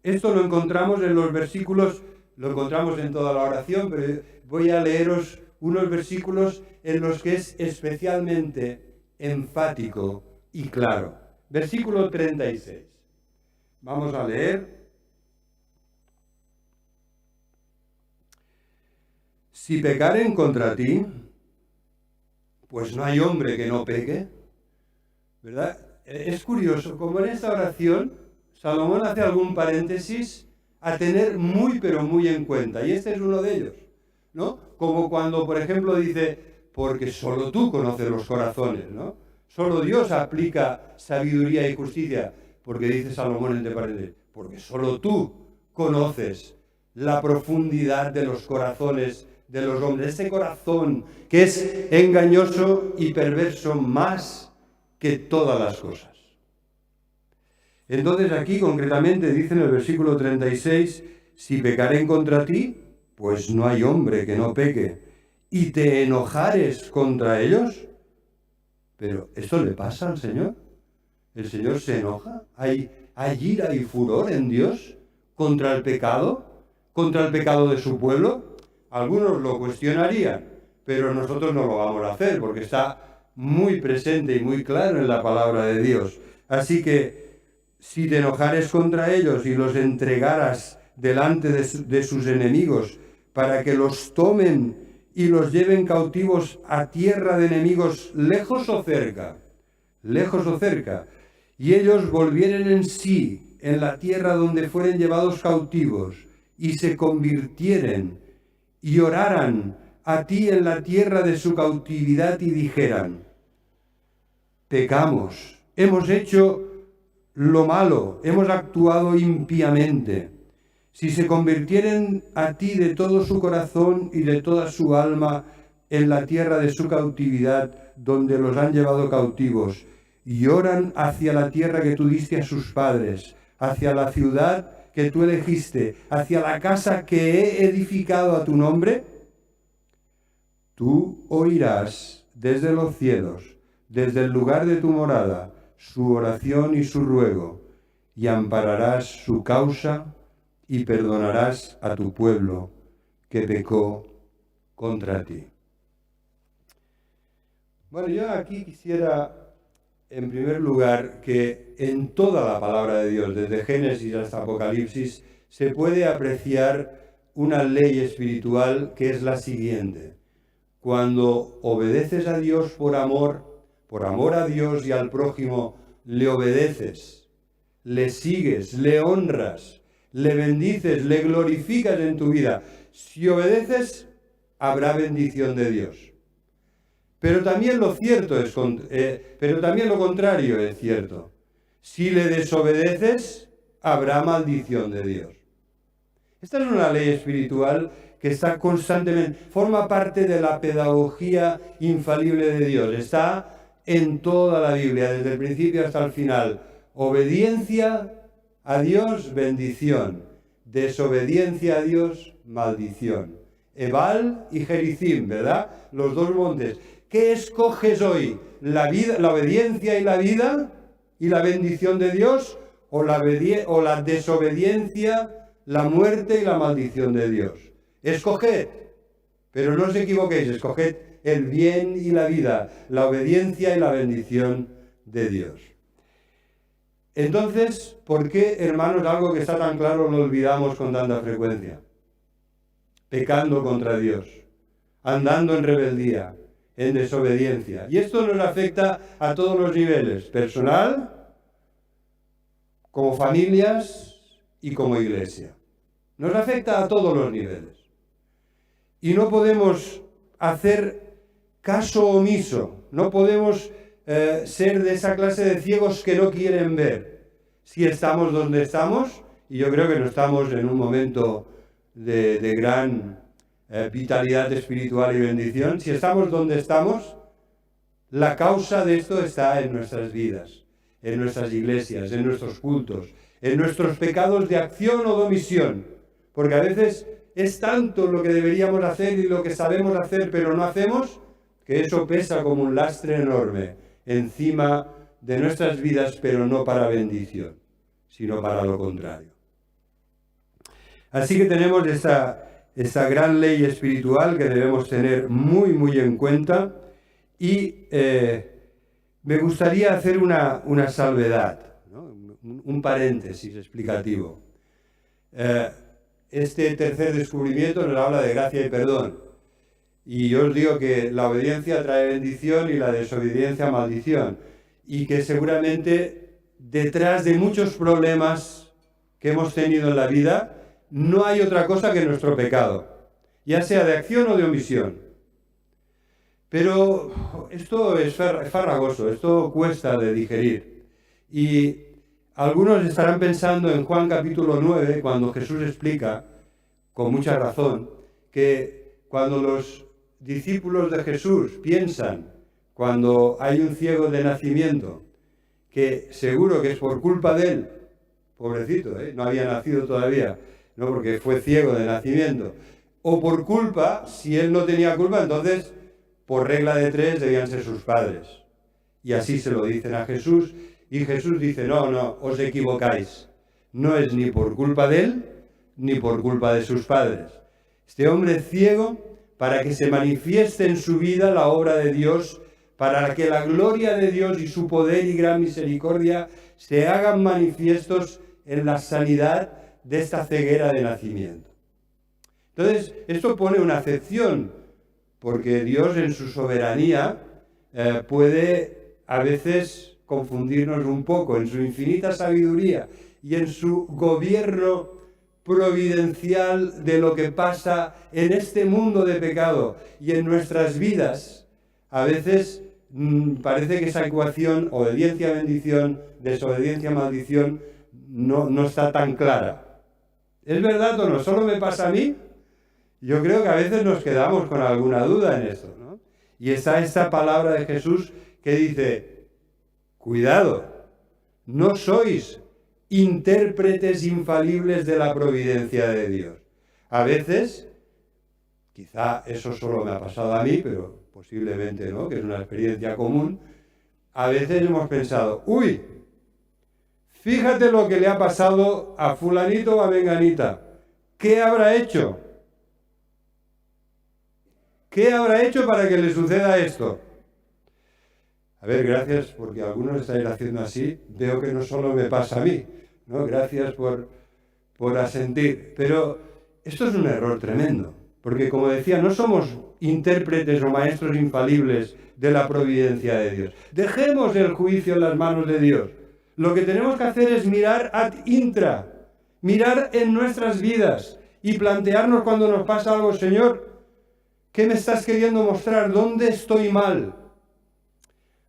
Esto lo encontramos en los versículos, lo encontramos en toda la oración, pero voy a leeros unos versículos en los que es especialmente enfático y claro. Versículo 36. Vamos a leer. Si pecaren contra ti, pues no hay hombre que no peque, ¿verdad? Es curioso, como en esta oración Salomón hace algún paréntesis a tener muy pero muy en cuenta. Y este es uno de ellos, ¿no? Como cuando, por ejemplo, dice, porque solo tú conoces los corazones, ¿no? Solo Dios aplica sabiduría y justicia, porque dice Salomón entre paréntesis, porque solo tú conoces la profundidad de los corazones de los hombres. Este corazón que es engañoso y perverso más que todas las cosas. Entonces aquí concretamente dice en el versículo 36, si pecaren contra ti, pues no hay hombre que no peque, y te enojares contra ellos. Pero ¿esto le pasa al Señor? ¿El Señor se enoja? ¿Hay ira y furor en Dios contra el pecado de su pueblo? Algunos lo cuestionarían, pero nosotros no lo vamos a hacer porque está muy presente y muy claro en la palabra de Dios. Así que si te enojares contra ellos y los entregaras delante de sus enemigos para que los tomen y los lleven cautivos a tierra de enemigos lejos o cerca, y ellos volvieren en sí en la tierra donde fueren llevados cautivos y se convirtieren y oraran a ti en la tierra de su cautividad y dijeran, pecamos, hemos hecho lo malo, hemos actuado impíamente. Si se convirtieren a ti de todo su corazón y de toda su alma en la tierra de su cautividad, donde los han llevado cautivos, y oran hacia la tierra que tú diste a sus padres, hacia la ciudad que tú elegiste, hacia la casa que he edificado a tu nombre, tú oirás desde los cielos, desde el lugar de tu morada, su oración y su ruego, y ampararás su causa y perdonarás a tu pueblo que pecó contra ti. Bueno, yo aquí quisiera, en primer lugar, que en toda la palabra de Dios, desde Génesis hasta Apocalipsis, se puede apreciar una ley espiritual que es la siguiente. Cuando obedeces a Dios por amor a Dios y al prójimo, le obedeces, le sigues, le honras, le bendices, le glorificas en tu vida. Si obedeces, habrá bendición de Dios. Pero también lo contrario es cierto. Si le desobedeces, habrá maldición de Dios. Esta es una ley espiritual que está constantemente, forma parte de la pedagogía infalible de Dios. Está en toda la Biblia, desde el principio hasta el final. Obediencia a Dios, bendición. Desobediencia a Dios, maldición. Ebal y Gerizim, ¿verdad? Los dos montes. ¿Qué escoges hoy? ¿La obediencia y la vida y la bendición de Dios? ¿O la desobediencia, la muerte y la maldición de Dios? Escoged, pero no os equivoquéis, escoged el bien y la vida, la obediencia y la bendición de Dios. Entonces, ¿por qué, hermanos, algo que está tan claro lo olvidamos con tanta frecuencia? Pecando contra Dios, andando en rebeldía, en desobediencia. Y esto nos afecta a todos los niveles, personal, como familias y como iglesia. Nos afecta a todos los niveles. Y no podemos hacer caso omiso, no podemos ser de esa clase de ciegos que no quieren ver. Si estamos donde estamos, y yo creo que no estamos en un momento de gran vitalidad espiritual y bendición, si estamos donde estamos, la causa de esto está en nuestras vidas, en nuestras iglesias, en nuestros cultos, en nuestros pecados de acción o de omisión, porque a veces es tanto lo que deberíamos hacer y lo que sabemos hacer pero no hacemos, que eso pesa como un lastre enorme encima de nuestras vidas, pero no para bendición, sino para lo contrario. Así que tenemos esta gran ley espiritual que debemos tener muy, muy en cuenta, y me gustaría hacer una salvedad, ¿no? Un paréntesis explicativo. Este tercer descubrimiento nos habla de gracia y perdón. Y yo os digo que la obediencia trae bendición y la desobediencia maldición. Y que seguramente detrás de muchos problemas que hemos tenido en la vida, no hay otra cosa que nuestro pecado, ya sea de acción o de omisión. Pero esto es farragoso, esto cuesta de digerir. Y algunos estarán pensando en Juan capítulo 9, cuando Jesús explica, con mucha razón, que cuando los discípulos de Jesús piensan, cuando hay un ciego de nacimiento, que seguro que es por culpa de él, pobrecito, no había nacido todavía, no porque fue ciego de nacimiento, o por culpa, si él no tenía culpa, entonces por regla de 3 debían ser sus padres. Y así se lo dicen a Jesús, y Jesús dice, no, os equivocáis. No es ni por culpa de él, ni por culpa de sus padres. Este hombre es ciego para que se manifieste en su vida la obra de Dios, para que la gloria de Dios y su poder y gran misericordia se hagan manifiestos en la sanidad de esta ceguera de nacimiento. Entonces, esto pone una acepción, porque Dios en su soberanía puede a veces confundirnos un poco en su infinita sabiduría y en su gobierno providencial de lo que pasa en este mundo de pecado y en nuestras vidas. A veces parece que esa ecuación, obediencia-bendición, desobediencia-maldición, no está tan clara. ¿Es verdad o no? ¿Solo me pasa a mí? Yo creo que a veces nos quedamos con alguna duda en esto, ¿no? Y está esta palabra de Jesús que dice, cuidado, no sois intérpretes infalibles de la providencia de Dios. A veces, quizá eso solo me ha pasado a mí, pero posiblemente no, que es una experiencia común, a veces hemos pensado, uy, fíjate lo que le ha pasado a fulanito o a menganita, ¿qué habrá hecho? ¿Qué habrá hecho para que le suceda esto? A ver, gracias, porque algunos estáis haciendo así. Veo que no solo me pasa a mí, ¿no? Gracias por asentir. Pero esto es un error tremendo, porque como decía, no somos intérpretes o maestros infalibles de la providencia de Dios. Dejemos el juicio en las manos de Dios. Lo que tenemos que hacer es mirar ad intra, mirar en nuestras vidas y plantearnos cuando nos pasa algo, Señor, ¿qué me estás queriendo mostrar? ¿Dónde estoy mal?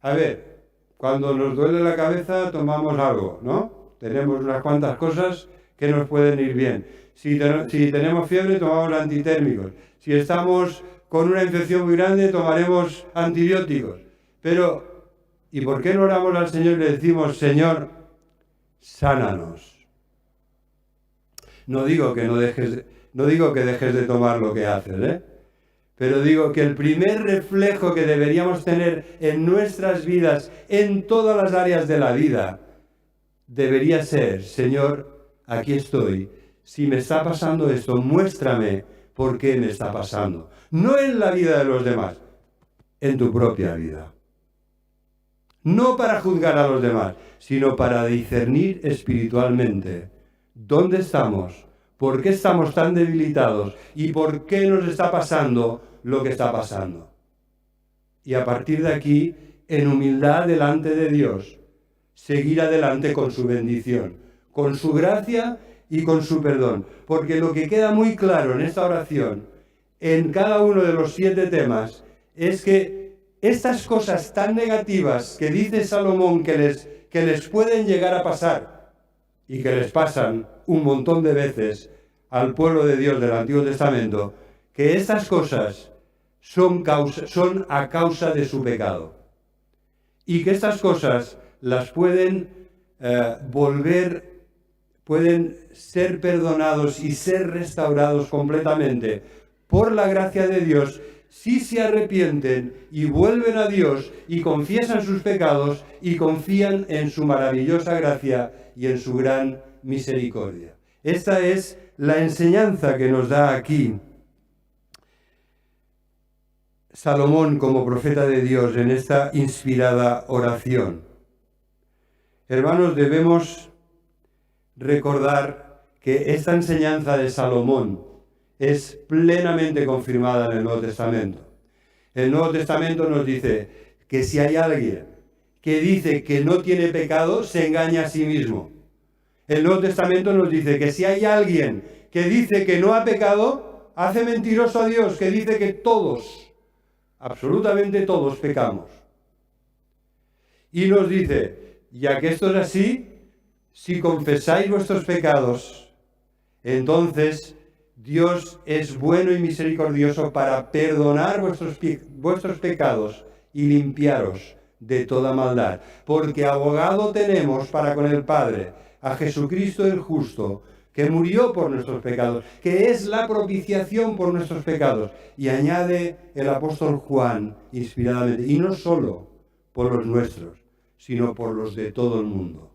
A ver, cuando nos duele la cabeza tomamos algo, ¿no? Tenemos unas cuantas cosas que nos pueden ir bien. Si tenemos fiebre tomamos antitérmicos. Si estamos con una infección muy grande tomaremos antibióticos. Pero, ¿y por qué no oramos al Señor y le decimos, Señor, sánanos? No digo que dejes de tomar lo que haces, pero digo que el primer reflejo que deberíamos tener en nuestras vidas, en todas las áreas de la vida, debería ser, Señor, aquí estoy. Si me está pasando esto, muéstrame por qué me está pasando. No en la vida de los demás, en tu propia vida. No para juzgar a los demás, sino para discernir espiritualmente dónde estamos, por qué estamos tan debilitados y por qué nos está pasando lo que está pasando. Y a partir de aquí, en humildad delante de Dios, seguir adelante con su bendición, con su gracia y con su perdón. Porque lo que queda muy claro en esta oración, en cada uno de los 7 temas, es que estas cosas tan negativas que dice Salomón que les pueden llegar a pasar y que les pasan un montón de veces al pueblo de Dios del Antiguo Testamento, que estas cosas son a causa de su pecado. Y que estas cosas las pueden pueden ser perdonados y ser restaurados completamente por la gracia de Dios si se arrepienten y vuelven a Dios y confiesan sus pecados y confían en su maravillosa gracia y en su gran misericordia. Esta es la enseñanza que nos da aquí Salomón como profeta de Dios en esta inspirada oración. Hermanos, debemos recordar que esta enseñanza de Salomón es plenamente confirmada en el Nuevo Testamento. El Nuevo Testamento nos dice que si hay alguien que dice que no tiene pecado, se engaña a sí mismo. El Nuevo Testamento nos dice que si hay alguien que dice que no ha pecado, hace mentiroso a Dios, que dice que todos, absolutamente todos pecamos. Y nos dice, ya que esto es así, si confesáis vuestros pecados, entonces Dios es bueno y misericordioso para perdonar vuestros pecados y limpiaros de toda maldad. Porque abogado tenemos para con el Padre, a Jesucristo el justo, que murió por nuestros pecados, que es la propiciación por nuestros pecados. Y añade el apóstol Juan, inspiradamente, y no solo por los nuestros, sino por los de todo el mundo.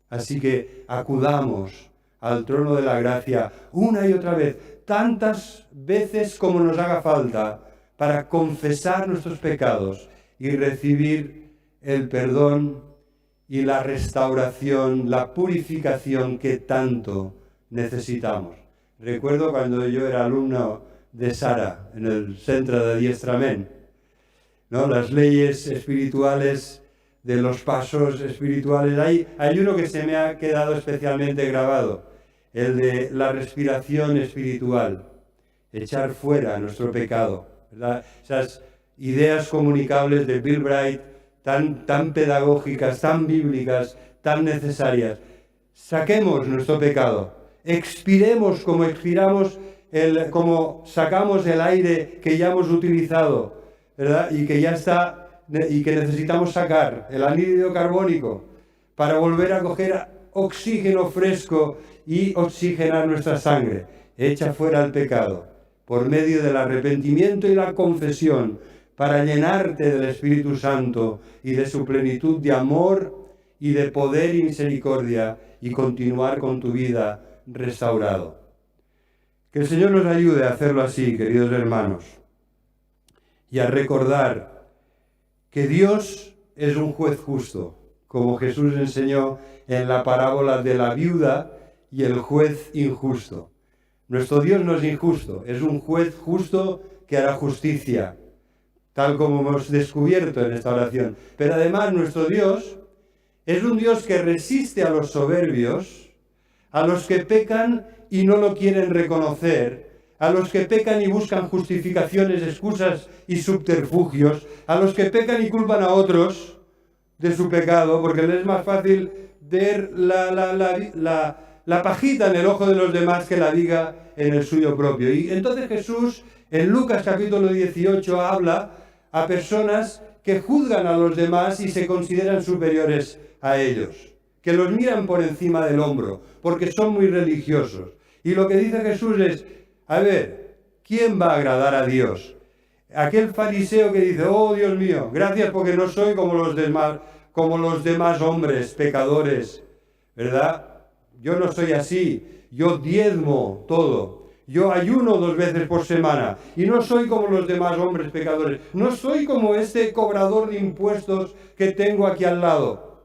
Así que acudamos al trono de la gracia una y otra vez, tantas veces como nos haga falta, para confesar nuestros pecados y recibir el perdón y la restauración, la purificación que tanto necesitamos. Recuerdo cuando yo era alumno de Sara, en el Centro de Adiestrament, ¿no? Las leyes espirituales, de los pasos espirituales. Hay uno que se me ha quedado especialmente grabado, el de la respiración espiritual, echar fuera nuestro pecado, ¿verdad? Esas ideas comunicables de Bill Bright, tan pedagógicas, tan bíblicas, tan necesarias. Saquemos nuestro pecado, expiremos como expiramos, como sacamos el aire que ya hemos utilizado, ¿verdad? Y que ya está, y que necesitamos sacar, el anhídrido carbónico, para volver a coger oxígeno fresco y oxigenar nuestra sangre. Echa fuera el pecado por medio del arrepentimiento y la confesión, para llenarte del Espíritu Santo y de su plenitud de amor y de poder y misericordia, y continuar con tu vida restaurado. Que el Señor nos ayude a hacerlo así, queridos hermanos, y a recordar que Dios es un juez justo, como Jesús enseñó en la parábola de la viuda y el juez injusto. Nuestro Dios no es injusto, es un juez justo que hará justicia, tal como hemos descubierto en esta oración. Pero además nuestro Dios es un Dios que resiste a los soberbios, a los que pecan y no lo quieren reconocer, a los que pecan y buscan justificaciones, excusas y subterfugios, a los que pecan y culpan a otros de su pecado, porque les es más fácil ver la pajita en el ojo de los demás que la viga en el suyo propio. Y entonces Jesús, en Lucas capítulo 18, habla a personas que juzgan a los demás y se consideran superiores a ellos, que los miran por encima del hombro, porque son muy religiosos. Y lo que dice Jesús es, a ver, ¿quién va a agradar a Dios? Aquel fariseo que dice, oh Dios mío, gracias porque no soy como los demás hombres, pecadores, ¿verdad? Yo no soy así, yo diezmo todo, yo ayuno 2 veces por semana y no soy como los demás hombres pecadores, no soy como este cobrador de impuestos que tengo aquí al lado.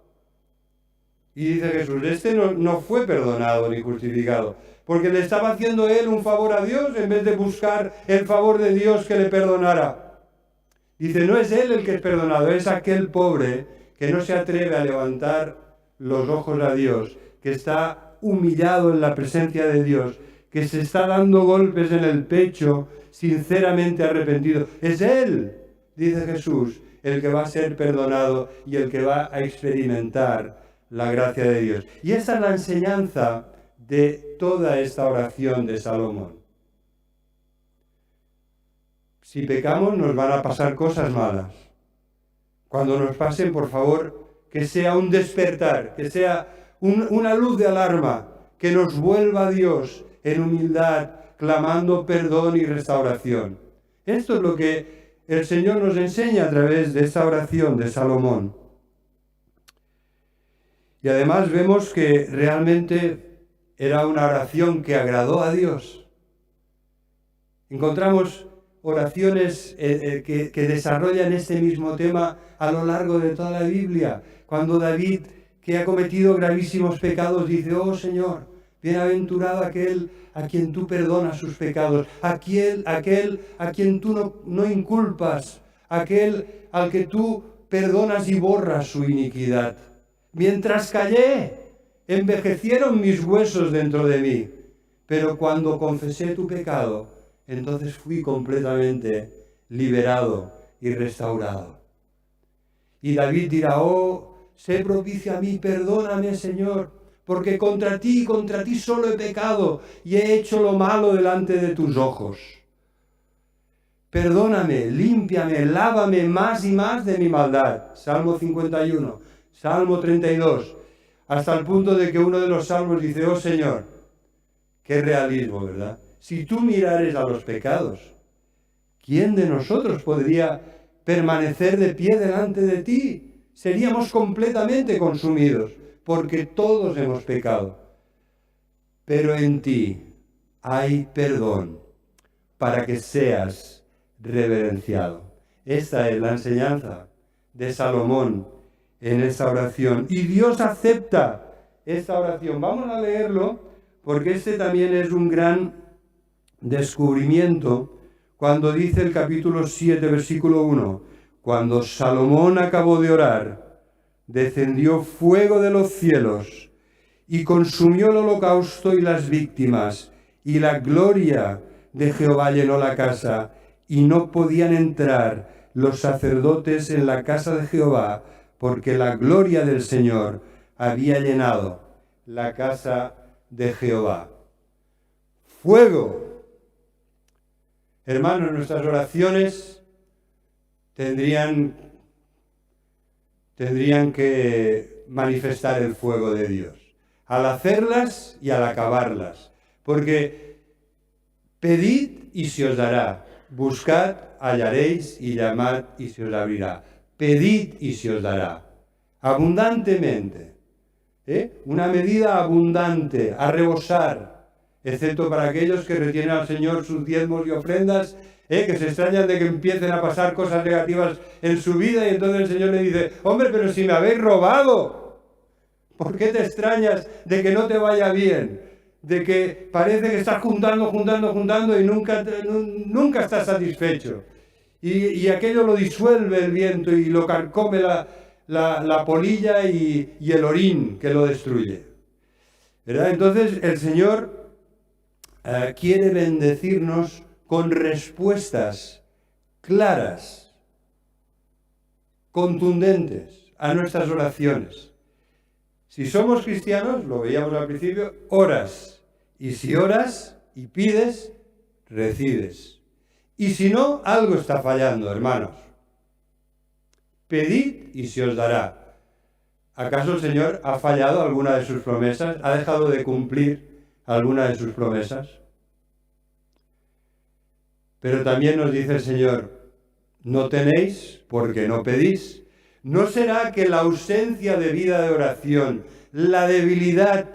Y dice Jesús, este no fue perdonado ni justificado, porque le estaba haciendo él un favor a Dios en vez de buscar el favor de Dios que le perdonara. Dice, no es él el que es perdonado, es aquel pobre que no se atreve a levantar los ojos a Dios, que está humillado en la presencia de Dios, que se está dando golpes en el pecho, sinceramente arrepentido. Es él, dice Jesús, el que va a ser perdonado y el que va a experimentar la gracia de Dios. Y esa es la enseñanza de toda esta oración de Salomón. Si pecamos nos van a pasar cosas malas. Cuando nos pasen, por favor, que sea un despertar, que sea una luz de alarma, que nos vuelva a Dios en humildad, clamando perdón y restauración. Esto es lo que el Señor nos enseña a través de esta oración de Salomón. Y además vemos que realmente era una oración que agradó a Dios. Encontramos oraciones que desarrollan este mismo tema a lo largo de toda la Biblia. Cuando David, que ha cometido gravísimos pecados, dice, oh Señor, bienaventurado aquel a quien tú perdonas sus pecados, aquel a quien tú no inculpas, aquel al que tú perdonas y borras su iniquidad. Mientras callé, envejecieron mis huesos dentro de mí. pero cuando confesé tu pecado, entonces fui completamente liberado y restaurado. Y David dirá, oh, sé propicio a mí, perdóname, Señor, porque contra ti solo he pecado y he hecho lo malo delante de tus ojos. Perdóname, límpiame, lávame más y más de mi maldad. Salmo 51, Salmo 32, hasta el punto de que uno de los salmos dice, oh Señor, qué realismo, ¿verdad? Si tú mirares a los pecados, ¿quién de nosotros podría permanecer de pie delante de ti? Seríamos completamente consumidos, porque todos hemos pecado. Pero en ti hay perdón para que seas reverenciado. Esta es la enseñanza de Salomón en esta oración. Y Dios acepta esta oración. Vamos a leerlo, porque este también es un gran descubrimiento cuando dice el capítulo 7, versículo 1, cuando Salomón acabó de orar, descendió fuego de los cielos y consumió el holocausto y las víctimas, y la gloria de Jehová llenó la casa, y no podían entrar los sacerdotes en la casa de Jehová, porque la gloria del Señor había llenado la casa de Jehová. Fuego. Hermanos, nuestras oraciones tendrían que manifestar el fuego de Dios, al hacerlas y al acabarlas, porque pedid y se os dará, buscad, hallaréis, y llamad y se os abrirá. Pedid y se os dará, abundantemente, una medida abundante, a rebosar, excepto para aquellos que retienen al Señor sus diezmos y ofrendas, que se extrañan de que empiecen a pasar cosas negativas en su vida, y entonces el Señor le dice, hombre, pero si me habéis robado, ¿por qué te extrañas de que no te vaya bien? De que parece que estás juntando y nunca estás satisfecho. Y aquello lo disuelve el viento y lo carcome la polilla y el orín que lo destruye, ¿verdad? Entonces el Señor quiere bendecirnos con respuestas claras, contundentes a nuestras oraciones. Si somos cristianos, lo veíamos al principio, oras. Y si oras y pides, recibes. Y si no, algo está fallando, hermanos. Pedid y se os dará. ¿Acaso el Señor ha fallado alguna de sus promesas? ¿Ha dejado de cumplir alguna de sus promesas? Pero también nos dice el Señor, no tenéis porque no pedís. ¿No será que la ausencia de vida de oración, la debilidad,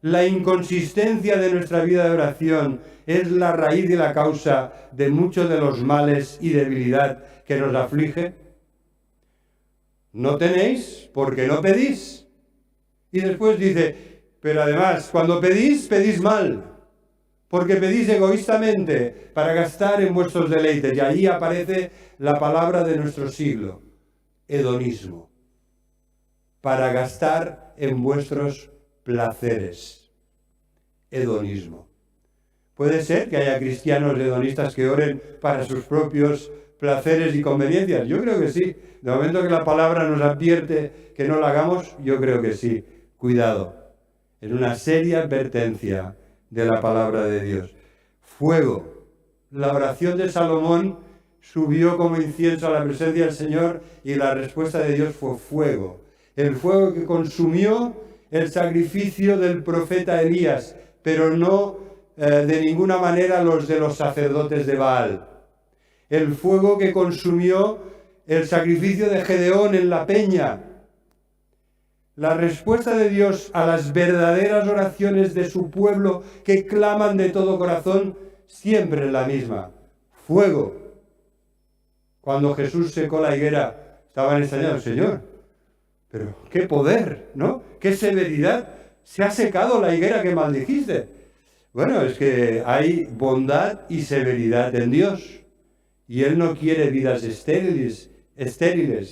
la inconsistencia de nuestra vida de oración es la raíz y la causa de muchos de los males y debilidad que nos aflige? No tenéis porque no pedís. Y después dice, pero además, cuando pedís, pedís mal, porque pedís egoístamente para gastar en vuestros deleites. Y allí aparece la palabra de nuestro siglo, hedonismo, para gastar en vuestros placeres. Hedonismo. Puede ser que haya cristianos hedonistas que oren para sus propios placeres y conveniencias. Yo creo que sí. De momento que la palabra nos advierte que no lo hagamos, yo creo que sí. Cuidado. Es una seria advertencia de la palabra de Dios. Fuego. La oración de Salomón subió como incienso a la presencia del Señor y la respuesta de Dios fue fuego. El fuego que consumió el sacrificio del profeta Elías, pero no de ninguna manera los de los sacerdotes de Baal. El fuego que consumió el sacrificio de Gedeón en la peña. La respuesta de Dios a las verdaderas oraciones de su pueblo que claman de todo corazón siempre es la misma. Fuego. Cuando Jesús secó la higuera, estaban extrañados, Señor, pero qué poder, ¿no? Qué severidad. Se ha secado la higuera que maldijiste. Bueno, es que hay bondad y severidad en Dios. Y Él no quiere vidas estériles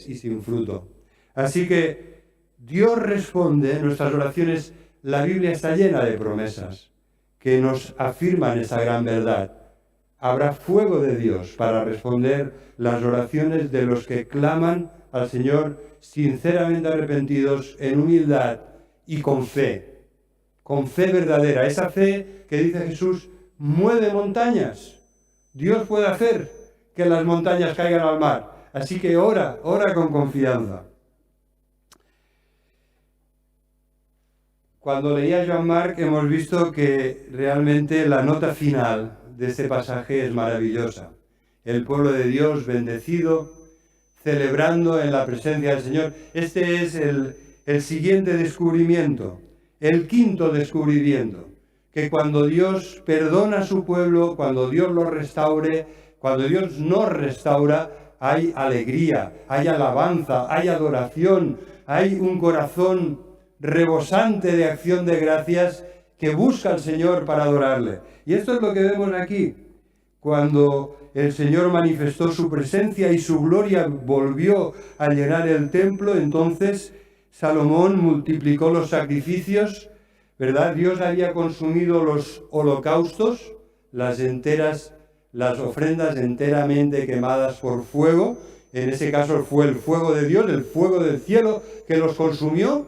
y sin fruto. Así que Dios responde en nuestras oraciones. La Biblia está llena de promesas. que nos afirman esa gran verdad. Habrá fuego de Dios para responder las oraciones de los que claman al Señor sinceramente arrepentidos, en humildad y con fe verdadera. Esa fe que dice Jesús mueve montañas. Dios puede hacer que las montañas caigan al mar. Así que ora con confianza. Cuando leía Joan Marc hemos visto que realmente la nota final de este pasaje es maravillosa. El pueblo de Dios bendecido, celebrando en la presencia del Señor. Este es el siguiente descubrimiento, el quinto descubrimiento, que cuando Dios perdona a su pueblo, cuando Dios lo restaure, cuando Dios nos restaura, hay alegría, hay alabanza, hay adoración, hay un corazón rebosante de acción de gracias que busca al Señor para adorarle. Y esto es lo que vemos aquí. Cuando el Señor manifestó su presencia y su gloria volvió a llenar el templo, entonces Salomón multiplicó los sacrificios, ¿verdad? Dios había consumido los holocaustos, las ofrendas enteramente quemadas por fuego. En ese caso fue el fuego de Dios, el fuego del cielo que los consumió,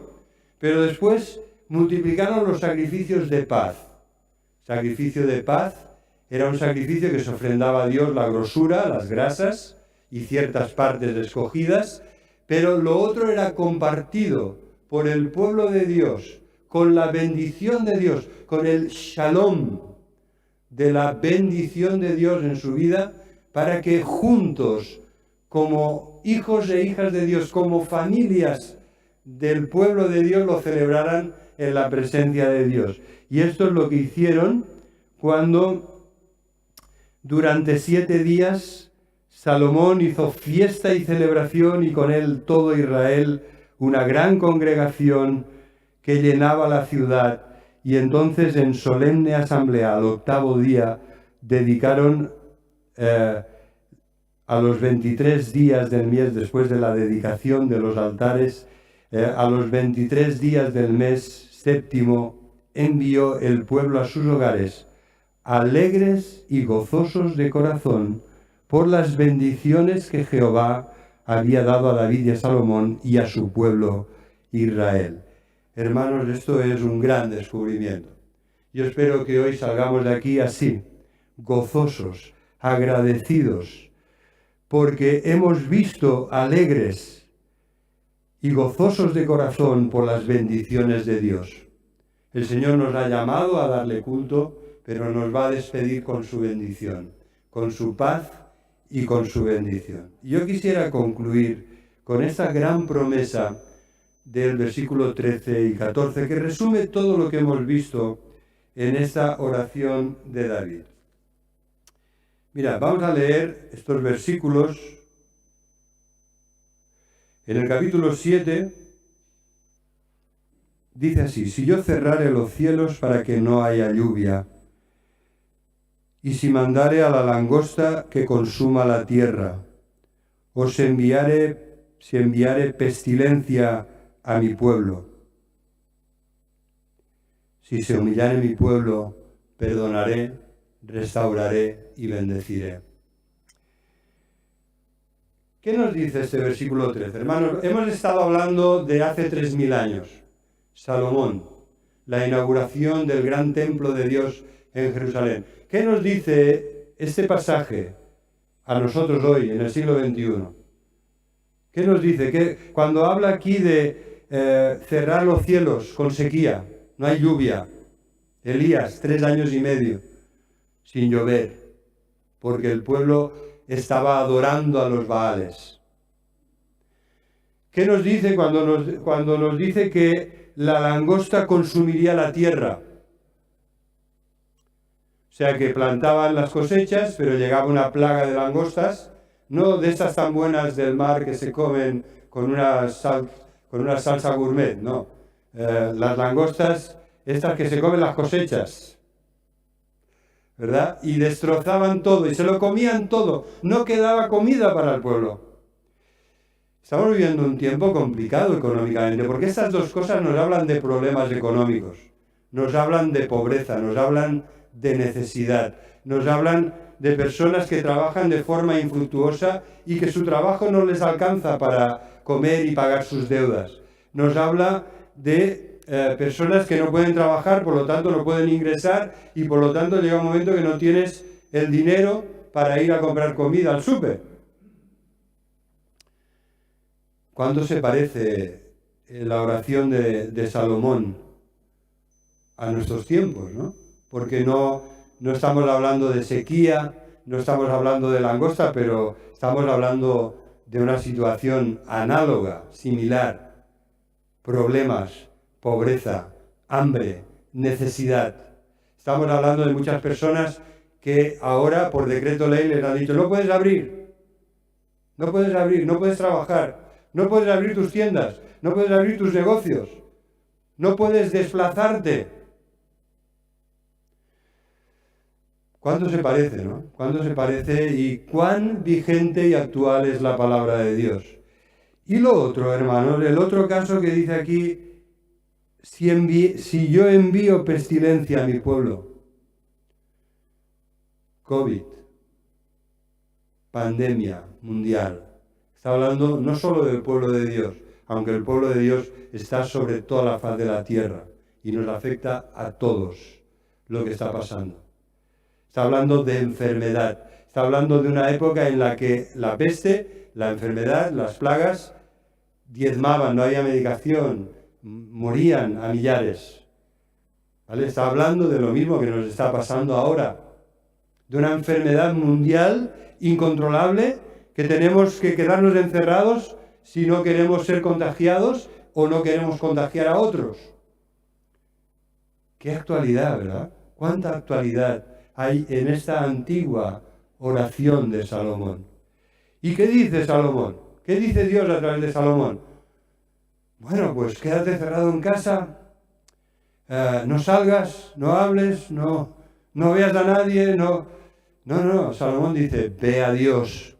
pero después multiplicaron los sacrificios de paz. Sacrificio de paz era un sacrificio que se ofrendaba a Dios la grosura, las grasas y ciertas partes escogidas, pero lo otro era compartido por el pueblo de Dios, con la bendición de Dios, con el shalom de la bendición de Dios en su vida, para que juntos, como hijos e hijas de Dios, como familias del pueblo de Dios, lo celebraran en la presencia de Dios. Y esto es lo que hicieron cuando durante 7 días Salomón hizo fiesta y celebración, y con él todo Israel, una gran congregación que llenaba la ciudad. Y entonces en solemne asamblea, al 8º día, dedicaron a los 23 días del mes, después de la dedicación de los altares, a los 23 días del mes séptimo, envió el pueblo a sus hogares, alegres y gozosos de corazón, por las bendiciones que Jehová había dado a David y a Salomón y a su pueblo Israel. Hermanos, esto es un gran descubrimiento. Yo espero que hoy salgamos de aquí así, gozosos, agradecidos, porque hemos visto alegres y gozosos de corazón por las bendiciones de Dios. El Señor nos ha llamado a darle culto, pero nos va a despedir con su bendición, con su paz y con su bendición. Yo quisiera concluir con esta gran promesa del versículo 13 y 14, que resume todo lo que hemos visto en esta oración de David. Mira, vamos a leer estos versículos. En el capítulo 7 dice así: si yo cerrare los cielos para que no haya lluvia, y si mandare a la langosta que consuma la tierra, o si enviare pestilencia a mi pueblo, si se humillare mi pueblo, perdonaré, restauraré y bendeciré. ¿Qué nos dice este versículo 13? Hermanos, hemos estado hablando de hace 3000 años. Salomón, la inauguración del gran templo de Dios en Jerusalén. ¿Qué nos dice este pasaje a nosotros hoy, en el siglo XXI? ¿Qué nos dice? Que cuando habla aquí de cerrar los cielos con sequía, no hay lluvia. Elías, 3 años y medio sin llover, porque el pueblo estaba adorando a los Baales. ¿Qué nos dice cuando nos dice que la langosta consumiría la tierra? O sea, que plantaban las cosechas, pero llegaba una plaga de langostas, no de estas tan buenas del mar que se comen con una salsa gourmet, no. Las langostas, estas que se comen las cosechas, ¿verdad? Y destrozaban todo, y se lo comían todo. No quedaba comida para el pueblo. Estamos viviendo un tiempo complicado económicamente, porque estas dos cosas nos hablan de problemas económicos. nos hablan de pobreza, nos hablan de necesidad, nos hablan de personas que trabajan de forma infructuosa y que su trabajo no les alcanza para comer y pagar sus deudas. Nos habla de personas que no pueden trabajar, por lo tanto no pueden ingresar y por lo tanto llega un momento que no tienes el dinero para ir a comprar comida al súper. ¿Cuánto se parece la oración de Salomón a nuestros tiempos, ¿no? Porque no estamos hablando de sequía, no estamos hablando de langosta, pero estamos hablando de una situación análoga, similar. Problemas, pobreza, hambre, necesidad. Estamos hablando de muchas personas que ahora por decreto ley les han dicho: no puedes abrir, no puedes trabajar, no puedes abrir tus tiendas, no puedes abrir tus negocios, no puedes desplazarte. ¿Cuánto se parece, no? ¿Cuánto se parece y cuán vigente y actual es la palabra de Dios? Y lo otro, hermanos, el otro caso que dice aquí: si yo envío pestilencia a mi pueblo, COVID, pandemia mundial. Está hablando no solo del pueblo de Dios, aunque el pueblo de Dios está sobre toda la faz de la tierra y nos afecta a todos lo que está pasando. Está hablando de enfermedad, está hablando de una época en la que la peste, la enfermedad, las plagas diezmaban, no había medicación, morían a millares. ¿Vale? Está hablando de lo mismo que nos está pasando ahora, de una enfermedad mundial incontrolable que tenemos que quedarnos encerrados si no queremos ser contagiados o no queremos contagiar a otros. Qué actualidad, ¿verdad? Cuánta actualidad hay en esta antigua oración de Salomón. ¿Y qué dice Salomón? ¿Qué dice Dios a través de Salomón? Bueno, pues quédate cerrado en casa, no salgas, no hables, no veas a nadie, no, Salomón dice: ve a Dios.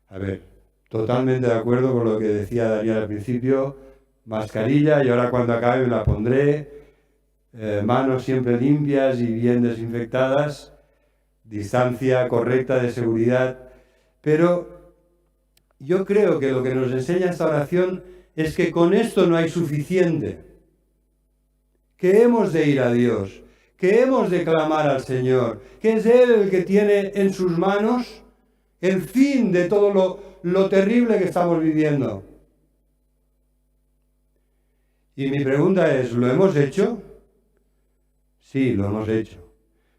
A ver, totalmente de acuerdo con lo que decía Daniel al principio: mascarilla, y ahora cuando acabe me la pondré, manos siempre limpias y bien desinfectadas, distancia correcta de seguridad. Pero yo creo que lo que nos enseña esta oración es que con esto no hay suficiente, que hemos de ir a Dios, que hemos de clamar al Señor, que es Él el que tiene en sus manos el fin de todo lo terrible que estamos viviendo. Y mi pregunta es: ¿lo hemos hecho? Sí, lo hemos hecho.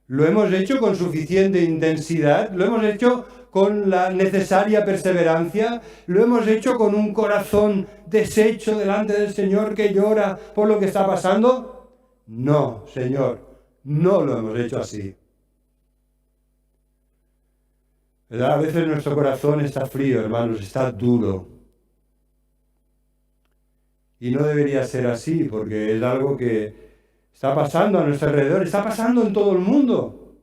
¿Lo hemos hecho con suficiente intensidad? ¿Lo hemos hecho con la necesaria perseverancia? ¿Lo hemos hecho con un corazón deshecho delante del Señor que llora por lo que está pasando? No, Señor, no lo hemos hecho así. ¿Verdad? A veces nuestro corazón está frío, hermanos, está duro. Y no debería ser así, porque es algo que está pasando a nuestro alrededor, está pasando en todo el mundo.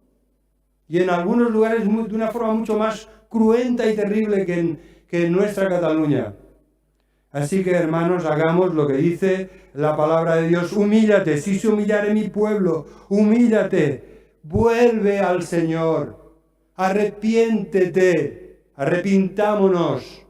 Y en algunos lugares de una forma mucho más cruenta y terrible que en nuestra Cataluña. Así que, hermanos, hagamos lo que dice la palabra de Dios: humíllate, si se humillare mi pueblo, humíllate, vuelve al Señor, arrepiéntete, arrepintámonos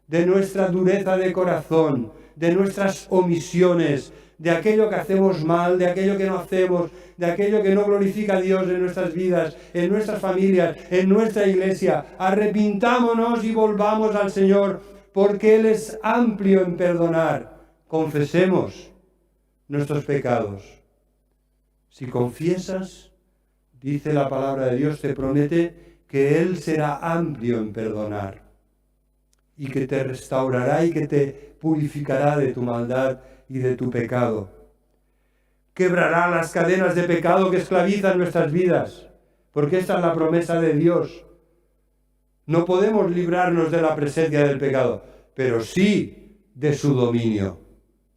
de nuestra dureza de corazón, de nuestras omisiones, de aquello que hacemos mal, de aquello que no hacemos, de aquello que no glorifica a Dios en nuestras vidas, en nuestras familias, en nuestra iglesia. Arrepintámonos y volvamos al Señor, porque Él es amplio en perdonar. Confesemos nuestros pecados. Si confiesas, dice la palabra de Dios, te promete que Él será amplio en perdonar y que te restaurará y que te purificará de tu maldad y de tu pecado. Quebrará las cadenas de pecado que esclavizan nuestras vidas, porque esta es la promesa de Dios. No podemos librarnos de la presencia del pecado, pero sí de su dominio.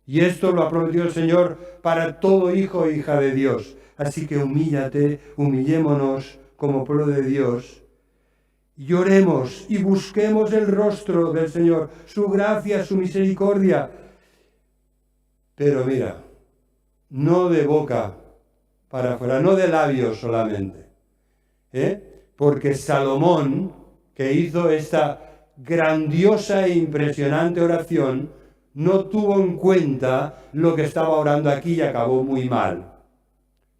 Y esto lo ha prometido el Señor para todo hijo e hija de Dios. Así que humíllate, humillémonos como pueblo de Dios. Lloremos y busquemos el rostro del Señor, su gracia, su misericordia. Pero mira, no de boca para afuera, no de labios solamente. Porque Salomón, que hizo esta grandiosa e impresionante oración, no tuvo en cuenta lo que estaba orando aquí y acabó muy mal.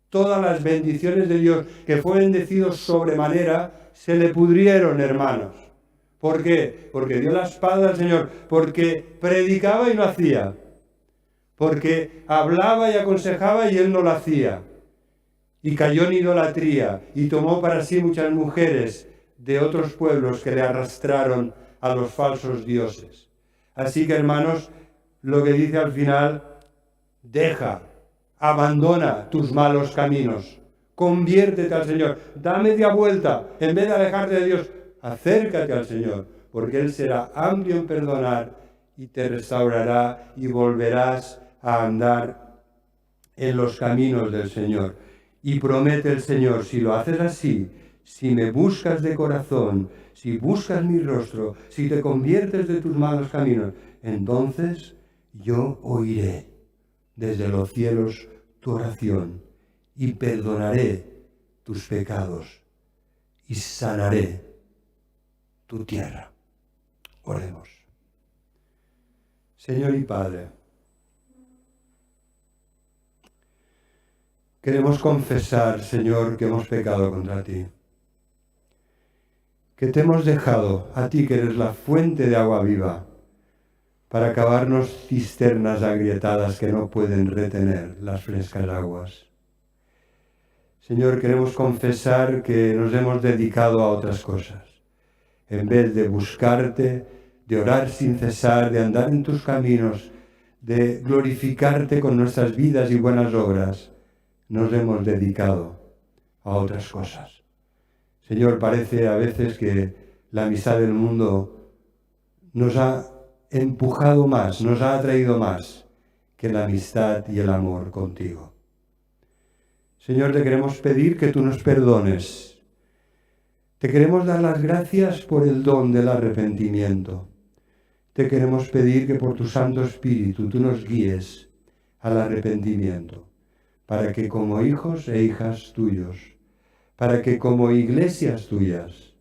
Todas las bendiciones de Dios que fue bendecido sobremanera se le pudrieron, hermanos. ¿Por qué? Porque dio la espada al Señor, porque predicaba y no hacía, porque hablaba y aconsejaba y él no lo hacía, y cayó en idolatría y tomó para sí muchas mujeres de otros pueblos que le arrastraron a los falsos dioses. Así que, hermanos, lo que dice al final, abandona tus malos caminos, conviértete al Señor, da media vuelta, en vez de alejarte de Dios, acércate al Señor, porque Él será amplio en perdonar y te restaurará y volverás a andar en los caminos del Señor. Y promete el Señor, si lo haces así, si me buscas de corazón, si buscas mi rostro, si te conviertes de tus malos caminos, entonces yo oiré desde los cielos tu oración y perdonaré tus pecados y sanaré tu tierra. Oremos. Señor y Padre, queremos confesar, Señor, que hemos pecado contra ti, que te hemos dejado a ti, que eres la fuente de agua viva, para cavarnos cisternas agrietadas que no pueden retener las frescas aguas. Señor, queremos confesar que nos hemos dedicado a otras cosas. En vez de buscarte, de orar sin cesar, de andar en tus caminos, de glorificarte con nuestras vidas y buenas obras, nos hemos dedicado a otras cosas. Señor, parece a veces que la amistad del mundo nos ha empujado más, nos ha atraído más que la amistad y el amor contigo. Señor, te queremos pedir que tú nos perdones. Te queremos dar las gracias por el don del arrepentimiento. Te queremos pedir que por tu Santo Espíritu tú nos guíes al arrepentimiento, para que como hijos e hijas tuyos, para que como iglesias tuyas,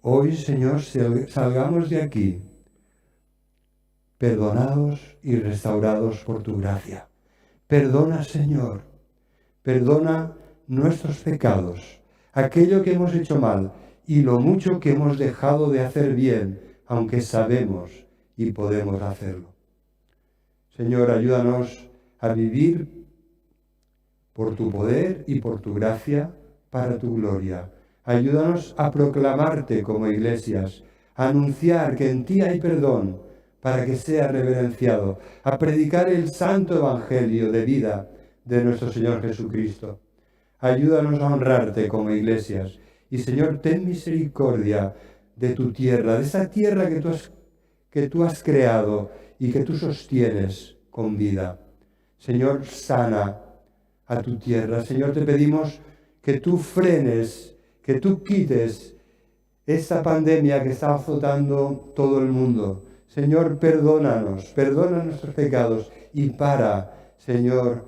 hoy, Señor, salgamos de aquí perdonados y restaurados por tu gracia. Perdona, Señor, perdona nuestros pecados, aquello que hemos hecho mal y lo mucho que hemos dejado de hacer bien, aunque sabemos y podemos hacerlo. Señor, ayúdanos a vivir por tu poder y por tu gracia para tu gloria. Ayúdanos a proclamarte como iglesias, a anunciar que en ti hay perdón para que sea reverenciado, a predicar el santo evangelio de vida de nuestro Señor Jesucristo. Ayúdanos a honrarte como iglesias. Y Señor, ten misericordia de tu tierra, de esa tierra que tú has creado y que tú sostienes con vida. Señor, sana a tu tierra. Señor, te pedimos que tú frenes, que tú quites esta pandemia que está azotando todo el mundo. Señor, perdónanos, perdona nuestros pecados y Señor,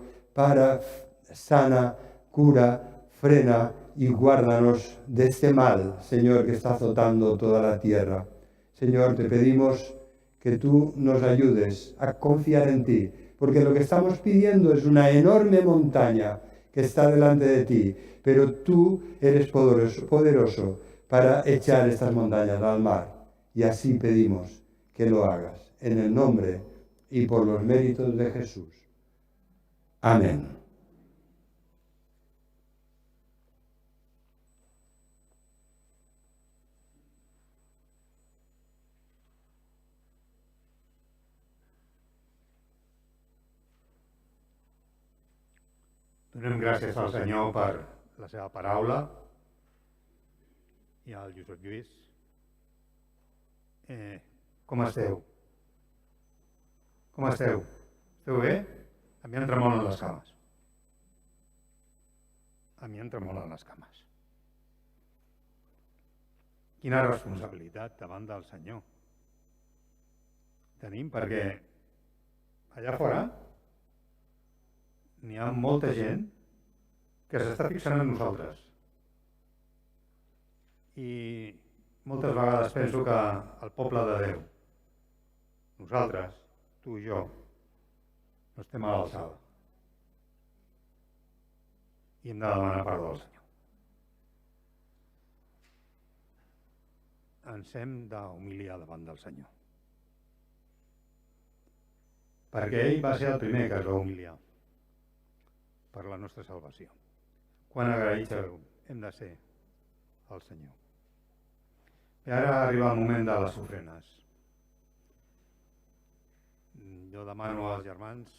sana, cura, frena y guárdanos de este mal, Señor, que está azotando toda la tierra. Señor, te pedimos que tú nos ayudes a confiar en ti, porque lo que estamos pidiendo es una enorme montaña que está delante de ti, pero tú eres poderoso para echar estas montañas al mar. Y así pedimos que lo hagas, en el nombre y por los méritos de Jesús. Amén. Donem gràcies al Senyor per la seva paraula i al Josep Lluís. Com esteu? Com esteu? Esteu bé? A mi em tremolen les cames. A mi em tremolen les cames. Quina responsabilitat davant del Senyor tenim, perquè allà fora n'hi ha molta gent que s'està fixant en nosaltres. I moltes vegades penso que el poble de Déu, nosaltres, tu i jo, no estem a l'alçada. I hem de demanar perdó al Senyor. Ens hem d'humiliar davant del Senyor. Perquè ell va ser el primer que es va humiliar per la nostra salvació. Quan agraïts hem de ser al Senyor. I ara arriba el moment de les ofrenes. Jo demano als germans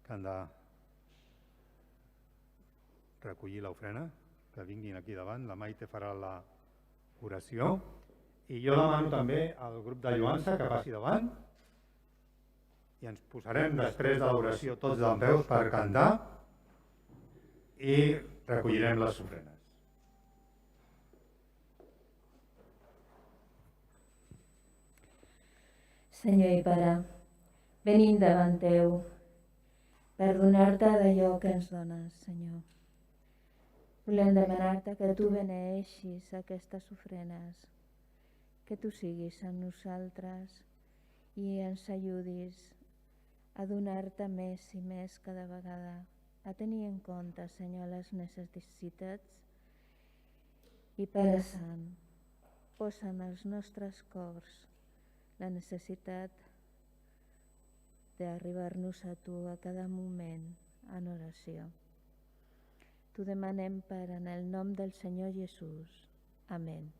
que han de recollir l'ofrena, que vinguin aquí davant. La Maite farà l'oració. I jo demano també al grup de lloança que passi davant i ens posarem després de l'oració tots dempeus per cantar i recollirem les ofrenes. Senyor i Pare, venim davant teu per donar-te d'allò que ens dones, Senyor. Volem demanar-te que tu beneeixis aquestes ofrenes, que tu siguis amb nosaltres i ens ajudis a donar-te més i més cada vegada, a tenir en compte, Senyor, les necessitats. I Pare Sant, posa en els nostres cors la necessitat d'arribar-nos a tu a cada moment en oració. T'ho demanem, Pare, en el nom del Senyor Jesús. Amén.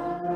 Gloria,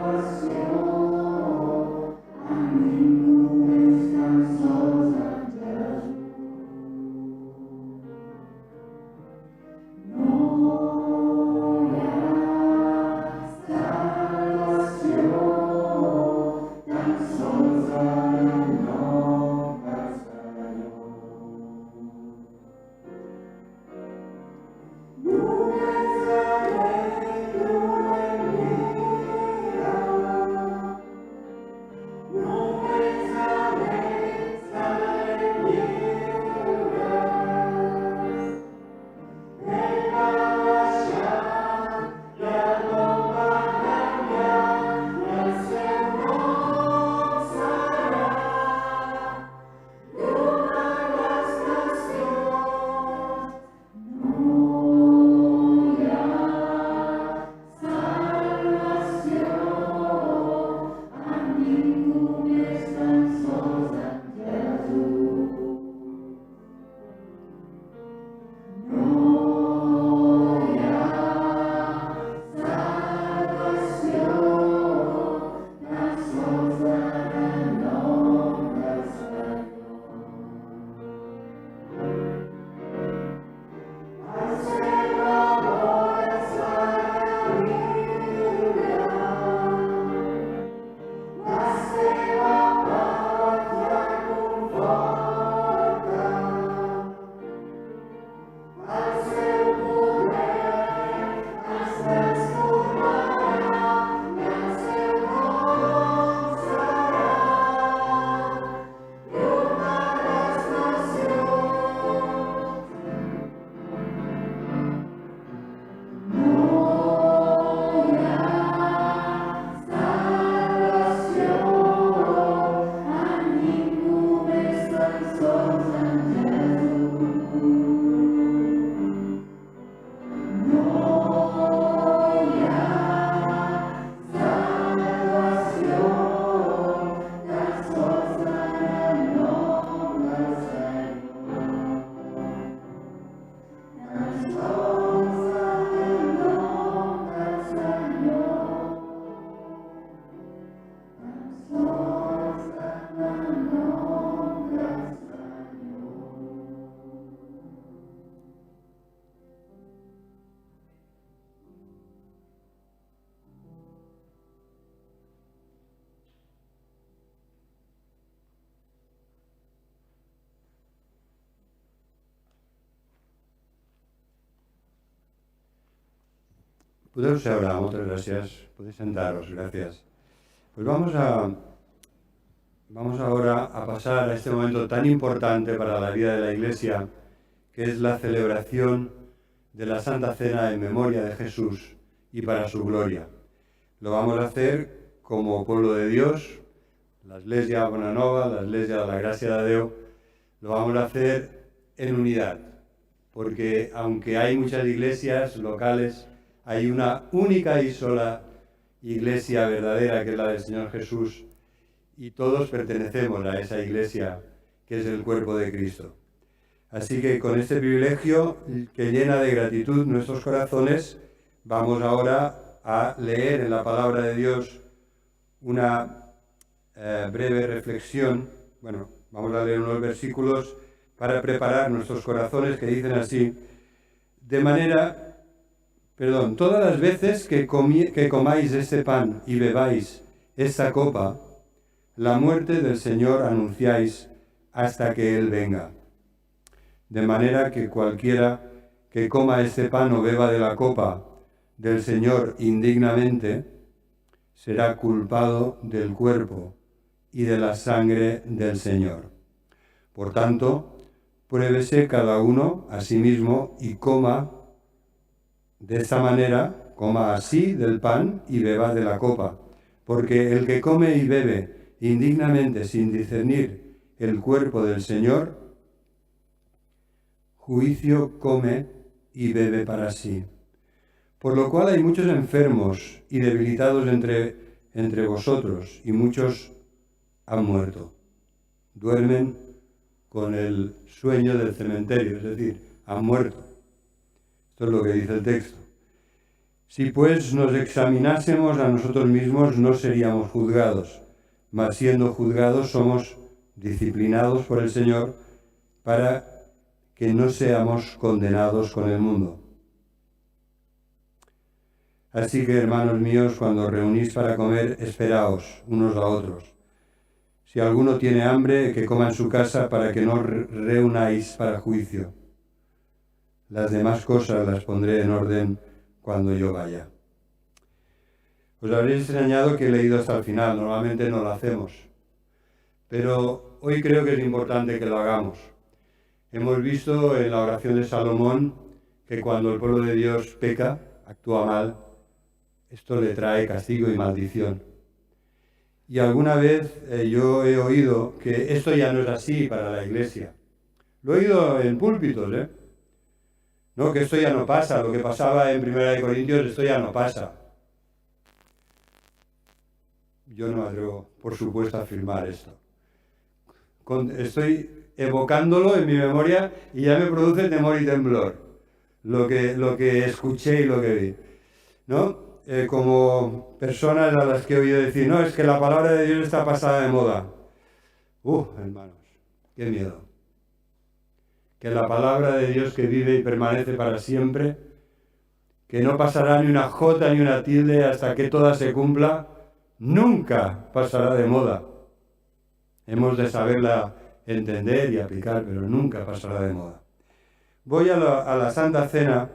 Podemos ahora, muchas gracias. Podéis sentaros, gracias. Pues vamos ahora a pasar a este momento tan importante para la vida de la Iglesia, que es la celebración de la Santa Cena en memoria de Jesús y para su gloria. Lo vamos a hacer como pueblo de Dios, la Iglesia Bonanova, la Iglesia de la Gracia de Dios, lo vamos a hacer en unidad, porque aunque hay muchas iglesias locales, hay una única y sola iglesia verdadera, que es la del Señor Jesús, y todos pertenecemos a esa iglesia, que es el cuerpo de Cristo. Así que con este privilegio que llena de gratitud nuestros corazones, vamos ahora a leer en la palabra de Dios una breve reflexión. Bueno, vamos a leer unos versículos para preparar nuestros corazones que dicen así: todas las veces que comáis este pan y bebáis esta copa, la muerte del Señor anunciáis hasta que Él venga. De manera que cualquiera que coma este pan o beba de la copa del Señor indignamente, será culpado del cuerpo y de la sangre del Señor. Por tanto, pruébese cada uno a sí mismo y coma de esta manera, coma así del pan y beba de la copa, porque el que come y bebe indignamente sin discernir el cuerpo del Señor, juicio come y bebe para sí. Por lo cual hay muchos enfermos y debilitados entre vosotros, y muchos han muerto. Duermen con el sueño del cementerio, es decir, han muerto. Esto es lo que dice el texto. Si pues nos examinásemos a nosotros mismos, no seríamos juzgados, mas siendo juzgados somos disciplinados por el Señor para que no seamos condenados con el mundo. Así que, hermanos míos, cuando os reunís para comer, esperaos unos a otros. Si alguno tiene hambre, que coma en su casa para que no reunáis para juicio. Las demás cosas las pondré en orden cuando yo vaya. Os habréis extrañado que he leído hasta el final, normalmente no lo hacemos. Pero hoy creo que es importante que lo hagamos. Hemos visto en la oración de Salomón que cuando el pueblo de Dios peca, actúa mal, esto le trae castigo y maldición. Y alguna vez yo he oído que esto ya no es así para la Iglesia. Lo he oído en púlpitos, ¿no? Que esto ya no pasa, lo que pasaba en 1 Corintios, esto ya no pasa. Yo no me atrevo, por supuesto, a afirmar esto. Estoy evocándolo en mi memoria y ya me produce temor y temblor lo que escuché y lo que vi, ¿no? Como personas a las que he oído decir, no, es que la palabra de Dios está pasada de moda. Hermanos, qué miedo. Que la palabra de Dios que vive y permanece para siempre, que no pasará ni una jota ni una tilde hasta que toda se cumpla, nunca pasará de moda. Hemos de saberla entender y aplicar, pero nunca pasará de moda. Voy a la Santa Cena.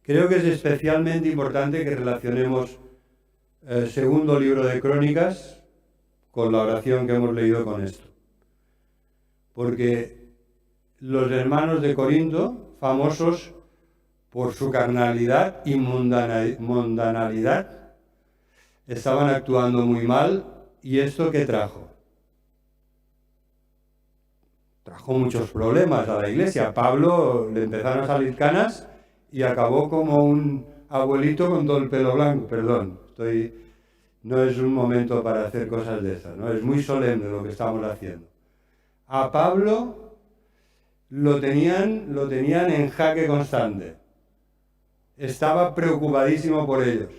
Creo que es especialmente importante que relacionemos el segundo libro de Crónicas con la oración que hemos leído con esto. Porque los hermanos de Corinto, famosos por su carnalidad y mundanalidad, estaban actuando muy mal. ¿Y esto qué trajo? Trajo muchos problemas a la Iglesia. A Pablo le empezaron a salir canas y acabó como un abuelito con todo el pelo blanco. Perdón, no es un momento para hacer cosas de esas, ¿no? Es muy solemne lo que estamos haciendo. A Pablo lo tenían en jaque constante. Estaba preocupadísimo por ellos.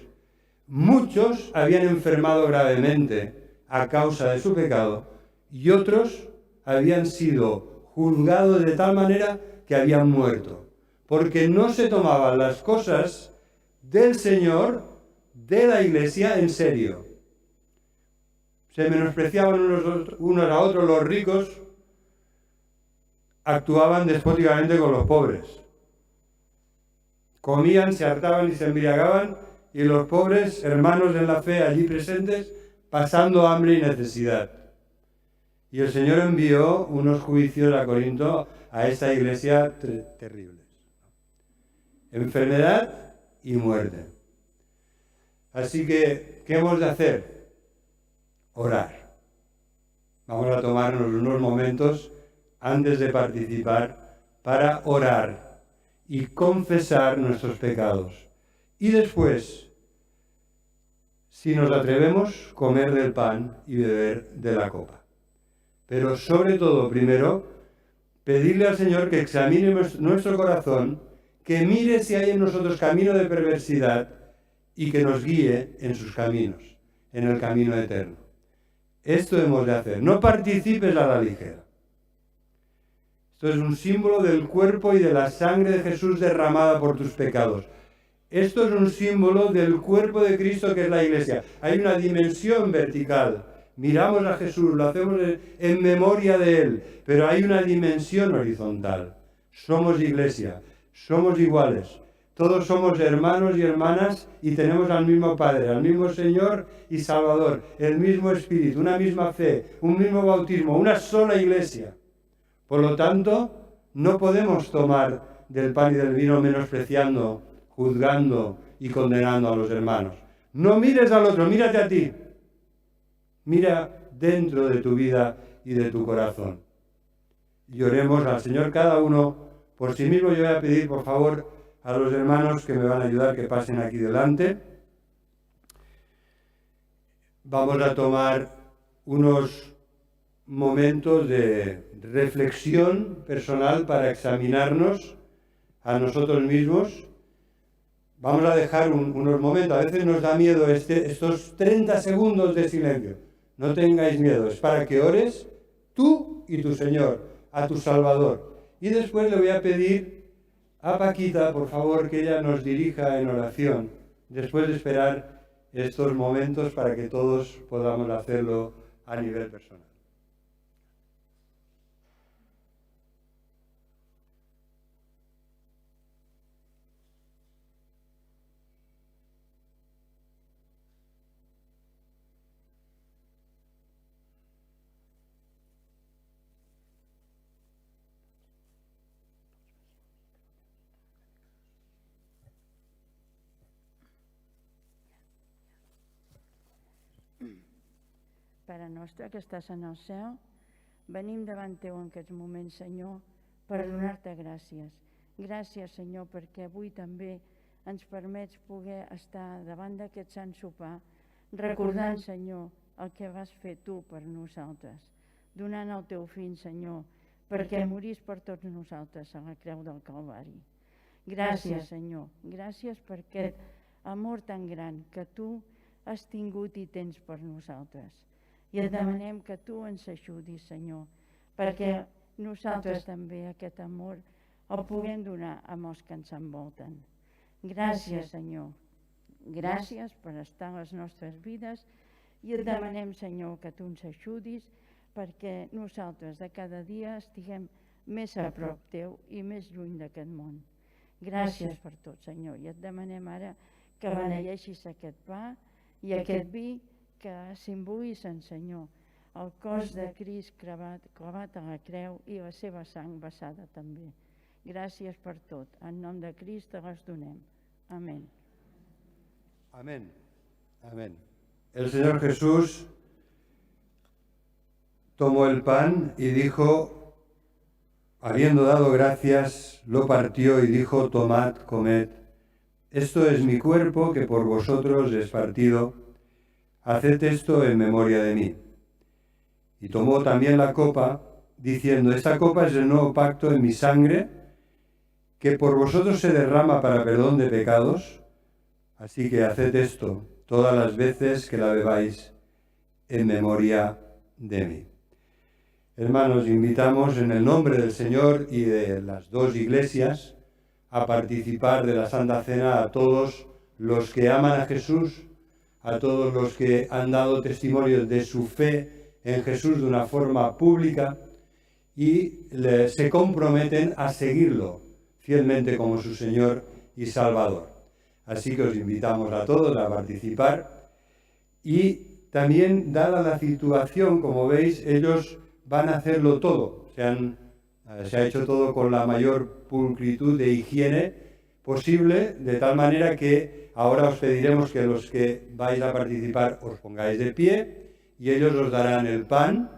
Muchos habían enfermado gravemente a causa de su pecado y otros habían sido juzgados de tal manera que habían muerto, porque no se tomaban las cosas del Señor, de la Iglesia, en serio. Se menospreciaban unos a otros, los ricos actuaban despóticamente con los pobres. comían, se hartaban y se embriagaban, y los pobres hermanos en la fe allí presentes pasando hambre y necesidad. Y el Señor envió unos juicios a Corinto, a esta iglesia terribles. Enfermedad y muerte. Así que, ¿qué hemos de hacer? Orar. Vamos a tomarnos unos momentos antes de participar para orar y confesar nuestros pecados. Y después, si nos atrevemos, comer del pan y beber de la copa. Pero sobre todo, primero, pedirle al Señor que examine nuestro corazón, que mire si hay en nosotros camino de perversidad y que nos guíe en sus caminos, en el camino eterno. Esto hemos de hacer. No participes a la ligera. Esto es un símbolo del cuerpo y de la sangre de Jesús derramada por tus pecados. Esto es un símbolo del cuerpo de Cristo que es la iglesia. Hay una dimensión vertical. Miramos a Jesús, lo hacemos en memoria de Él, pero hay una dimensión horizontal. Somos iglesia, somos iguales. Todos somos hermanos y hermanas y tenemos al mismo Padre, al mismo Señor y Salvador, el mismo Espíritu, una misma fe, un mismo bautismo, una sola iglesia. Por lo tanto, no podemos tomar del pan y del vino menospreciando, juzgando y condenando a los hermanos. No mires al otro, mírate a ti. Mira dentro de tu vida y de tu corazón. Y oremos al Señor cada uno por sí mismo. Yo voy a pedir, por favor, a los hermanos que me van a ayudar que pasen aquí delante. Vamos a tomar unos momentos de reflexión personal para examinarnos a nosotros mismos. Vamos a dejar unos momentos. A veces nos da miedo estos 30 segundos de silencio. No tengáis miedo. Es para que ores tú y tu Señor, a tu Salvador. Y después le voy a pedir a Paquita, por favor, que ella nos dirija en oración. Después de esperar estos momentos para que todos podamos hacerlo a nivel personal. Pare nostre que estàs en el cel, venim davant teu en aquests moments, Senyor, per donar-te gràcies. Gràcies, Senyor, perquè avui també ens permets poder estar davant d'aquest sant sopar, recordant, Senyor, el que vas fer tu per nosaltres, donant el teu fill, Senyor, perquè morís per tots nosaltres a la creu del Calvari. Gràcies, Senyor, gràcies per aquest amor tan gran que tu has tingut i tens per nosaltres. I et demanem que tu ens ajudis, Senyor, perquè nosaltres també aquest amor el puguem donar amb els que ens envolten. Gràcies, Senyor. Gràcies per estar a les nostres vides i et demanem, Senyor, que tu ens ajudis perquè nosaltres de cada dia estiguem més a prop teu i més lluny d'aquest món. Gràcies per tot, Senyor. I et demanem ara que beneeixis aquest pa i aquest vi que simbolitzen, Senyor, el cos de Crist clavat a la creu i la seva sang vessada també. Gràcies per tot. En nom de Crist te les donem. Amén. Amén. Amén. El Señor Jesús tomó el pan y dijo, habiendo dado gracias, lo partió y dijo, tomad, comed. Esto es mi cuerpo que por vosotros es partido. Haced esto en memoria de mí. Y tomó también la copa, diciendo, esta copa es el nuevo pacto en mi sangre, que por vosotros se derrama para perdón de pecados. Así que haced esto todas las veces que la bebáis en memoria de mí. Hermanos, invitamos en el nombre del Señor y de las dos iglesias a participar de la Santa Cena a todos los que aman a Jesús, a todos los que han dado testimonio de su fe en Jesús de una forma pública y se comprometen a seguirlo fielmente como su Señor y Salvador. Así que os invitamos a todos a participar y también, dada la situación, como veis, ellos van a hacerlo todo. Se ha hecho todo con la mayor pulcritud de higiene posible, de tal manera que ahora os pediremos que los que vais a participar os pongáis de pie y ellos os darán el pan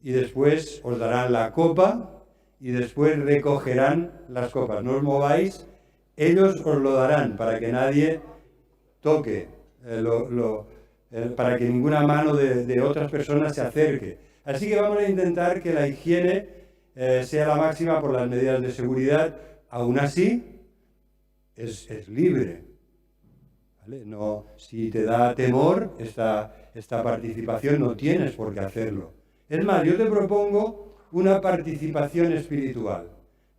y después os darán la copa y después recogerán las copas. No os mováis, ellos os lo darán para que nadie toque, para que ninguna mano de otras personas se acerque. Así que vamos a intentar que la higiene sea la máxima por las medidas de seguridad. Aún así, es libre. ¿Vale? No, si te da temor esta participación, no tienes por qué hacerlo. Es más, yo te propongo una participación espiritual.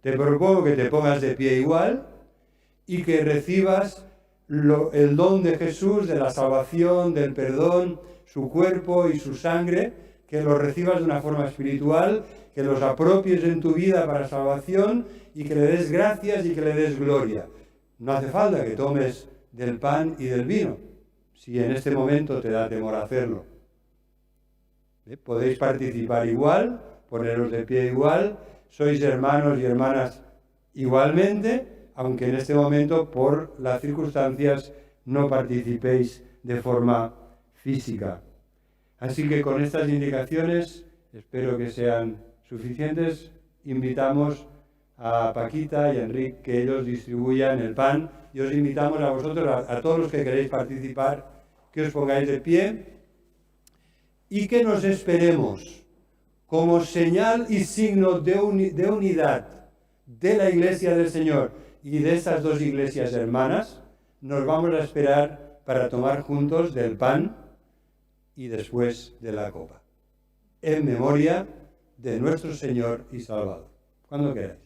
Te propongo que te pongas de pie igual y que recibas el don de Jesús, de la salvación, del perdón, su cuerpo y su sangre, que lo recibas de una forma espiritual, que los apropies en tu vida para salvación y que le des gracias y que le des gloria. No hace falta que tomes del pan y del vino, si en este momento te da temor hacerlo. Podéis participar igual, poneros de pie igual, sois hermanos y hermanas igualmente, aunque en este momento, por las circunstancias, no participéis de forma física. Así que con estas indicaciones, espero que sean suficientes, invitamos a Paquita y a Enrique que ellos distribuyan el pan y os invitamos a vosotros, a todos los que queréis participar, que os pongáis de pie y que nos esperemos como señal y signo de unidad de la Iglesia del Señor y de estas dos iglesias hermanas. Nos vamos a esperar para tomar juntos del pan y después de la copa, en memoria de nuestro Señor y Salvador. Cuando queráis.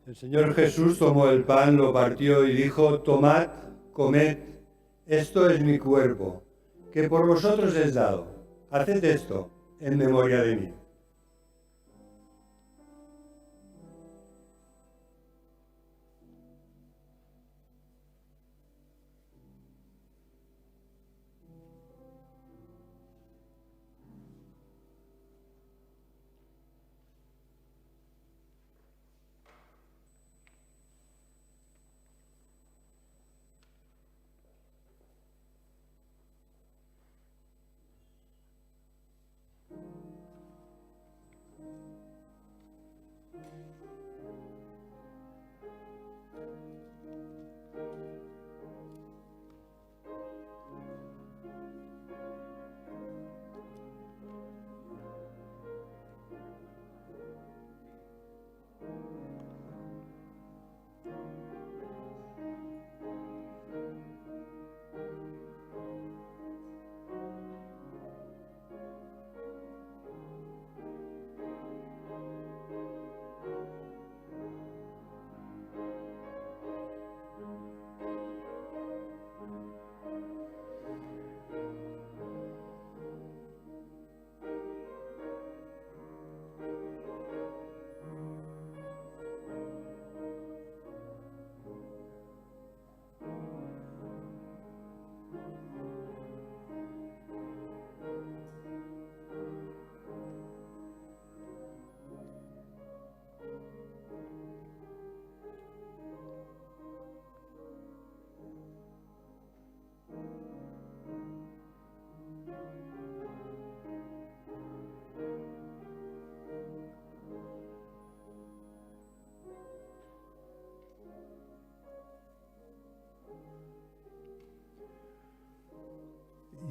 El Señor Jesús tomó el pan, lo partió y dijo: tomad, comed, esto es mi cuerpo, que por vosotros es dado. Haced esto en memoria de mí.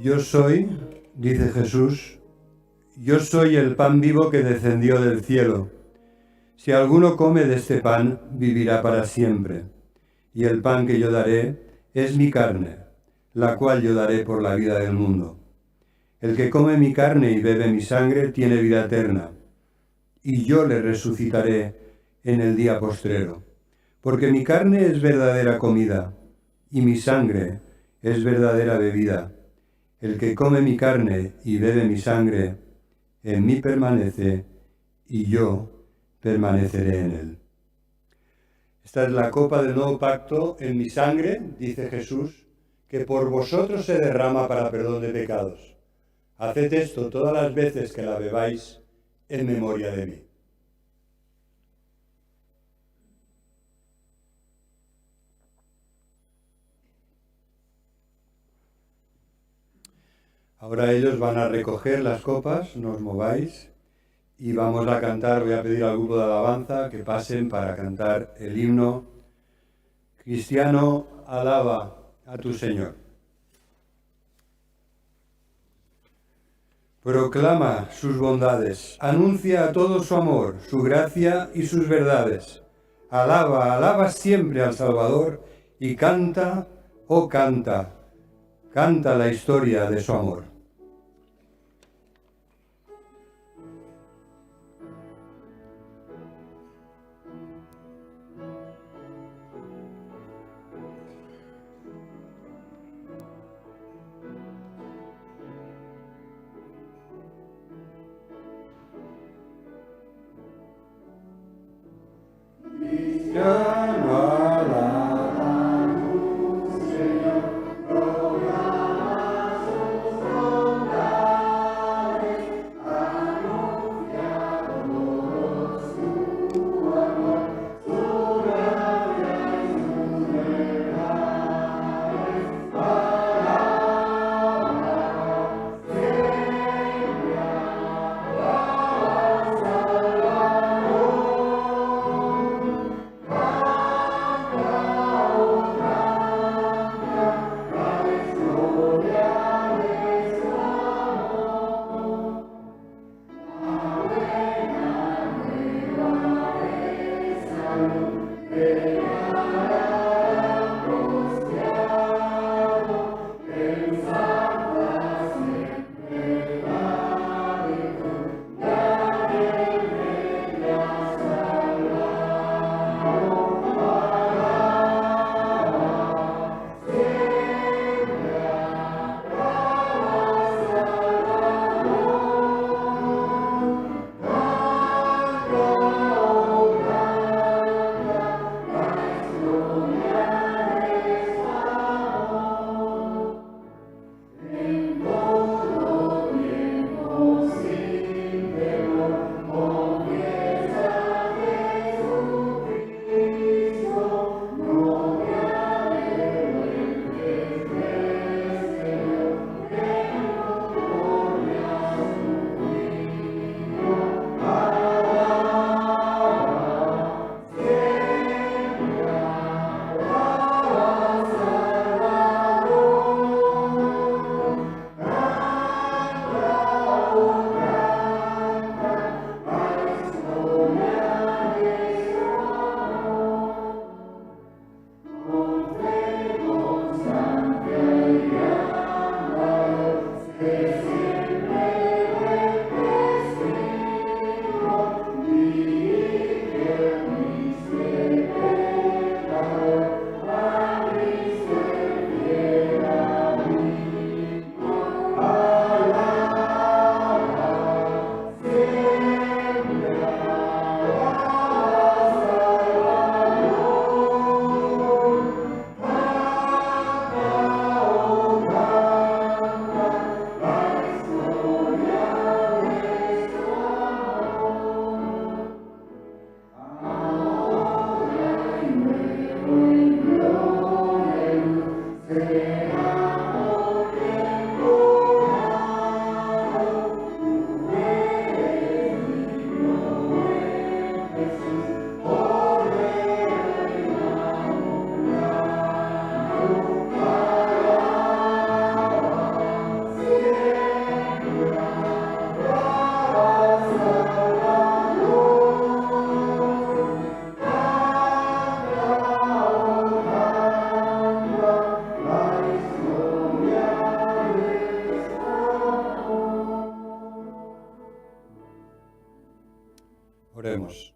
Yo soy, dice Jesús, yo soy el pan vivo que descendió del cielo. Si alguno come de este pan, vivirá para siempre. Y el pan que yo daré es mi carne, la cual yo daré por la vida del mundo. El que come mi carne y bebe mi sangre tiene vida eterna, y yo le resucitaré en el día postrero. Porque mi carne es verdadera comida, y mi sangre es verdadera bebida. El que come mi carne y bebe mi sangre, en mí permanece, y yo permaneceré en él. Esta es la copa del nuevo pacto en mi sangre, dice Jesús, que por vosotros se derrama para perdón de pecados. Haced esto todas las veces que la bebáis en memoria de mí. Ahora ellos van a recoger las copas, no os mováis, y vamos a cantar, voy a pedir al grupo de alabanza que pasen para cantar el himno Cristiano, alaba a tu Señor. Proclama sus bondades, anuncia a todos su amor, su gracia y sus verdades. Alaba, alaba siempre al Salvador y canta, oh canta, canta la historia de su amor. Oremos.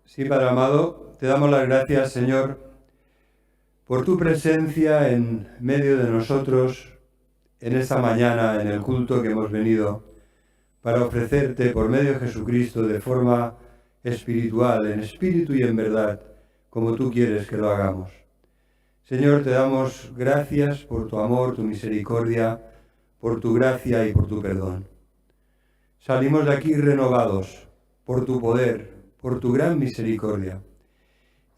Sí, Padre amado, te damos las gracias, Señor, por tu presencia en medio de nosotros en esta mañana, en el culto que hemos venido para ofrecerte por medio de Jesucristo de forma espiritual, en espíritu y en verdad, como tú quieres que lo hagamos. Señor, te damos gracias por tu amor, tu misericordia, por tu gracia y por tu perdón. Salimos de aquí renovados por tu poder, por tu gran misericordia.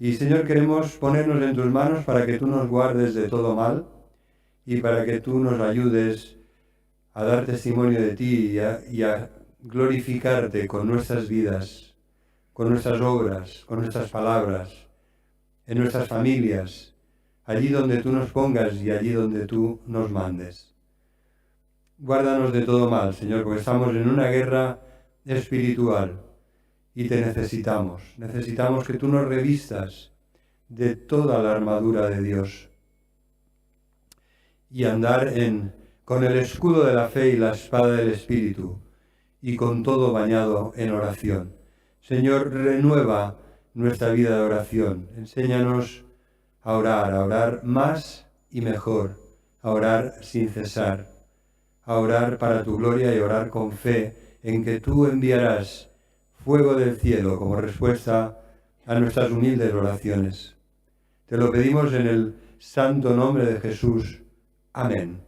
Y Señor, queremos ponernos en tus manos para que tú nos guardes de todo mal y para que tú nos ayudes a dar testimonio de ti y a glorificarte con nuestras vidas, con nuestras obras, con nuestras palabras, en nuestras familias, allí donde tú nos pongas y allí donde tú nos mandes. Guárdanos de todo mal, Señor, porque estamos en una guerra espiritual y te necesitamos. Necesitamos que tú nos revistas de toda la armadura de Dios y andar con el escudo de la fe y la espada del Espíritu y con todo bañado en oración. Señor, renueva nuestra vida de oración. Enséñanos a orar más y mejor, a orar sin cesar, a orar para tu gloria y orar con fe en que tú enviarás fuego del cielo como respuesta a nuestras humildes oraciones. Te lo pedimos en el santo nombre de Jesús. Amén.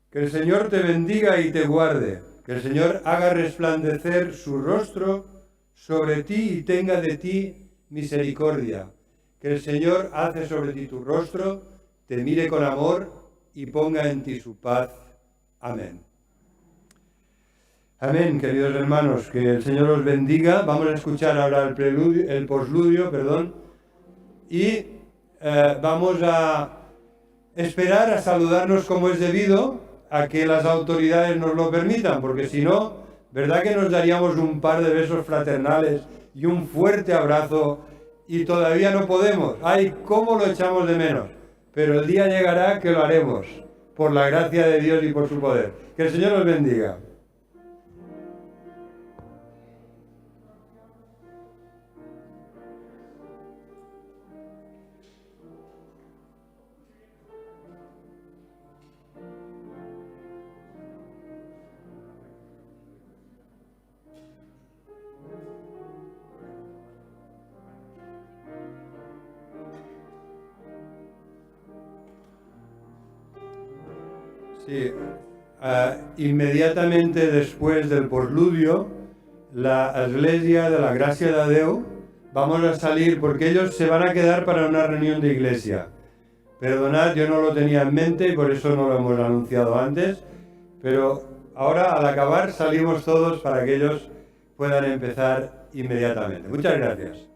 Que el Señor te bendiga y te guarde, que el Señor haga resplandecer su rostro sobre ti y tenga de ti misericordia, que el Señor hace sobre ti tu rostro, te mire con amor y ponga en ti su paz. Amén. Amén, queridos hermanos, que el Señor os bendiga. Vamos a escuchar ahora el postludio, y vamos a esperar a saludarnos como es debido, a que las autoridades nos lo permitan, porque si no, ¿verdad que nos daríamos un par de besos fraternales y un fuerte abrazo y todavía no podemos? ¡Ay, cómo lo echamos de menos! Pero el día llegará que lo haremos, por la gracia de Dios y por su poder. Que el Señor os bendiga. Sí, inmediatamente después del postludio, la Iglesia de la Gracia de Déu, vamos a salir porque ellos se van a quedar para una reunión de iglesia. Perdonad, yo no lo tenía en mente y por eso no lo hemos anunciado antes, pero ahora al acabar salimos todos para que ellos puedan empezar inmediatamente. Muchas gracias.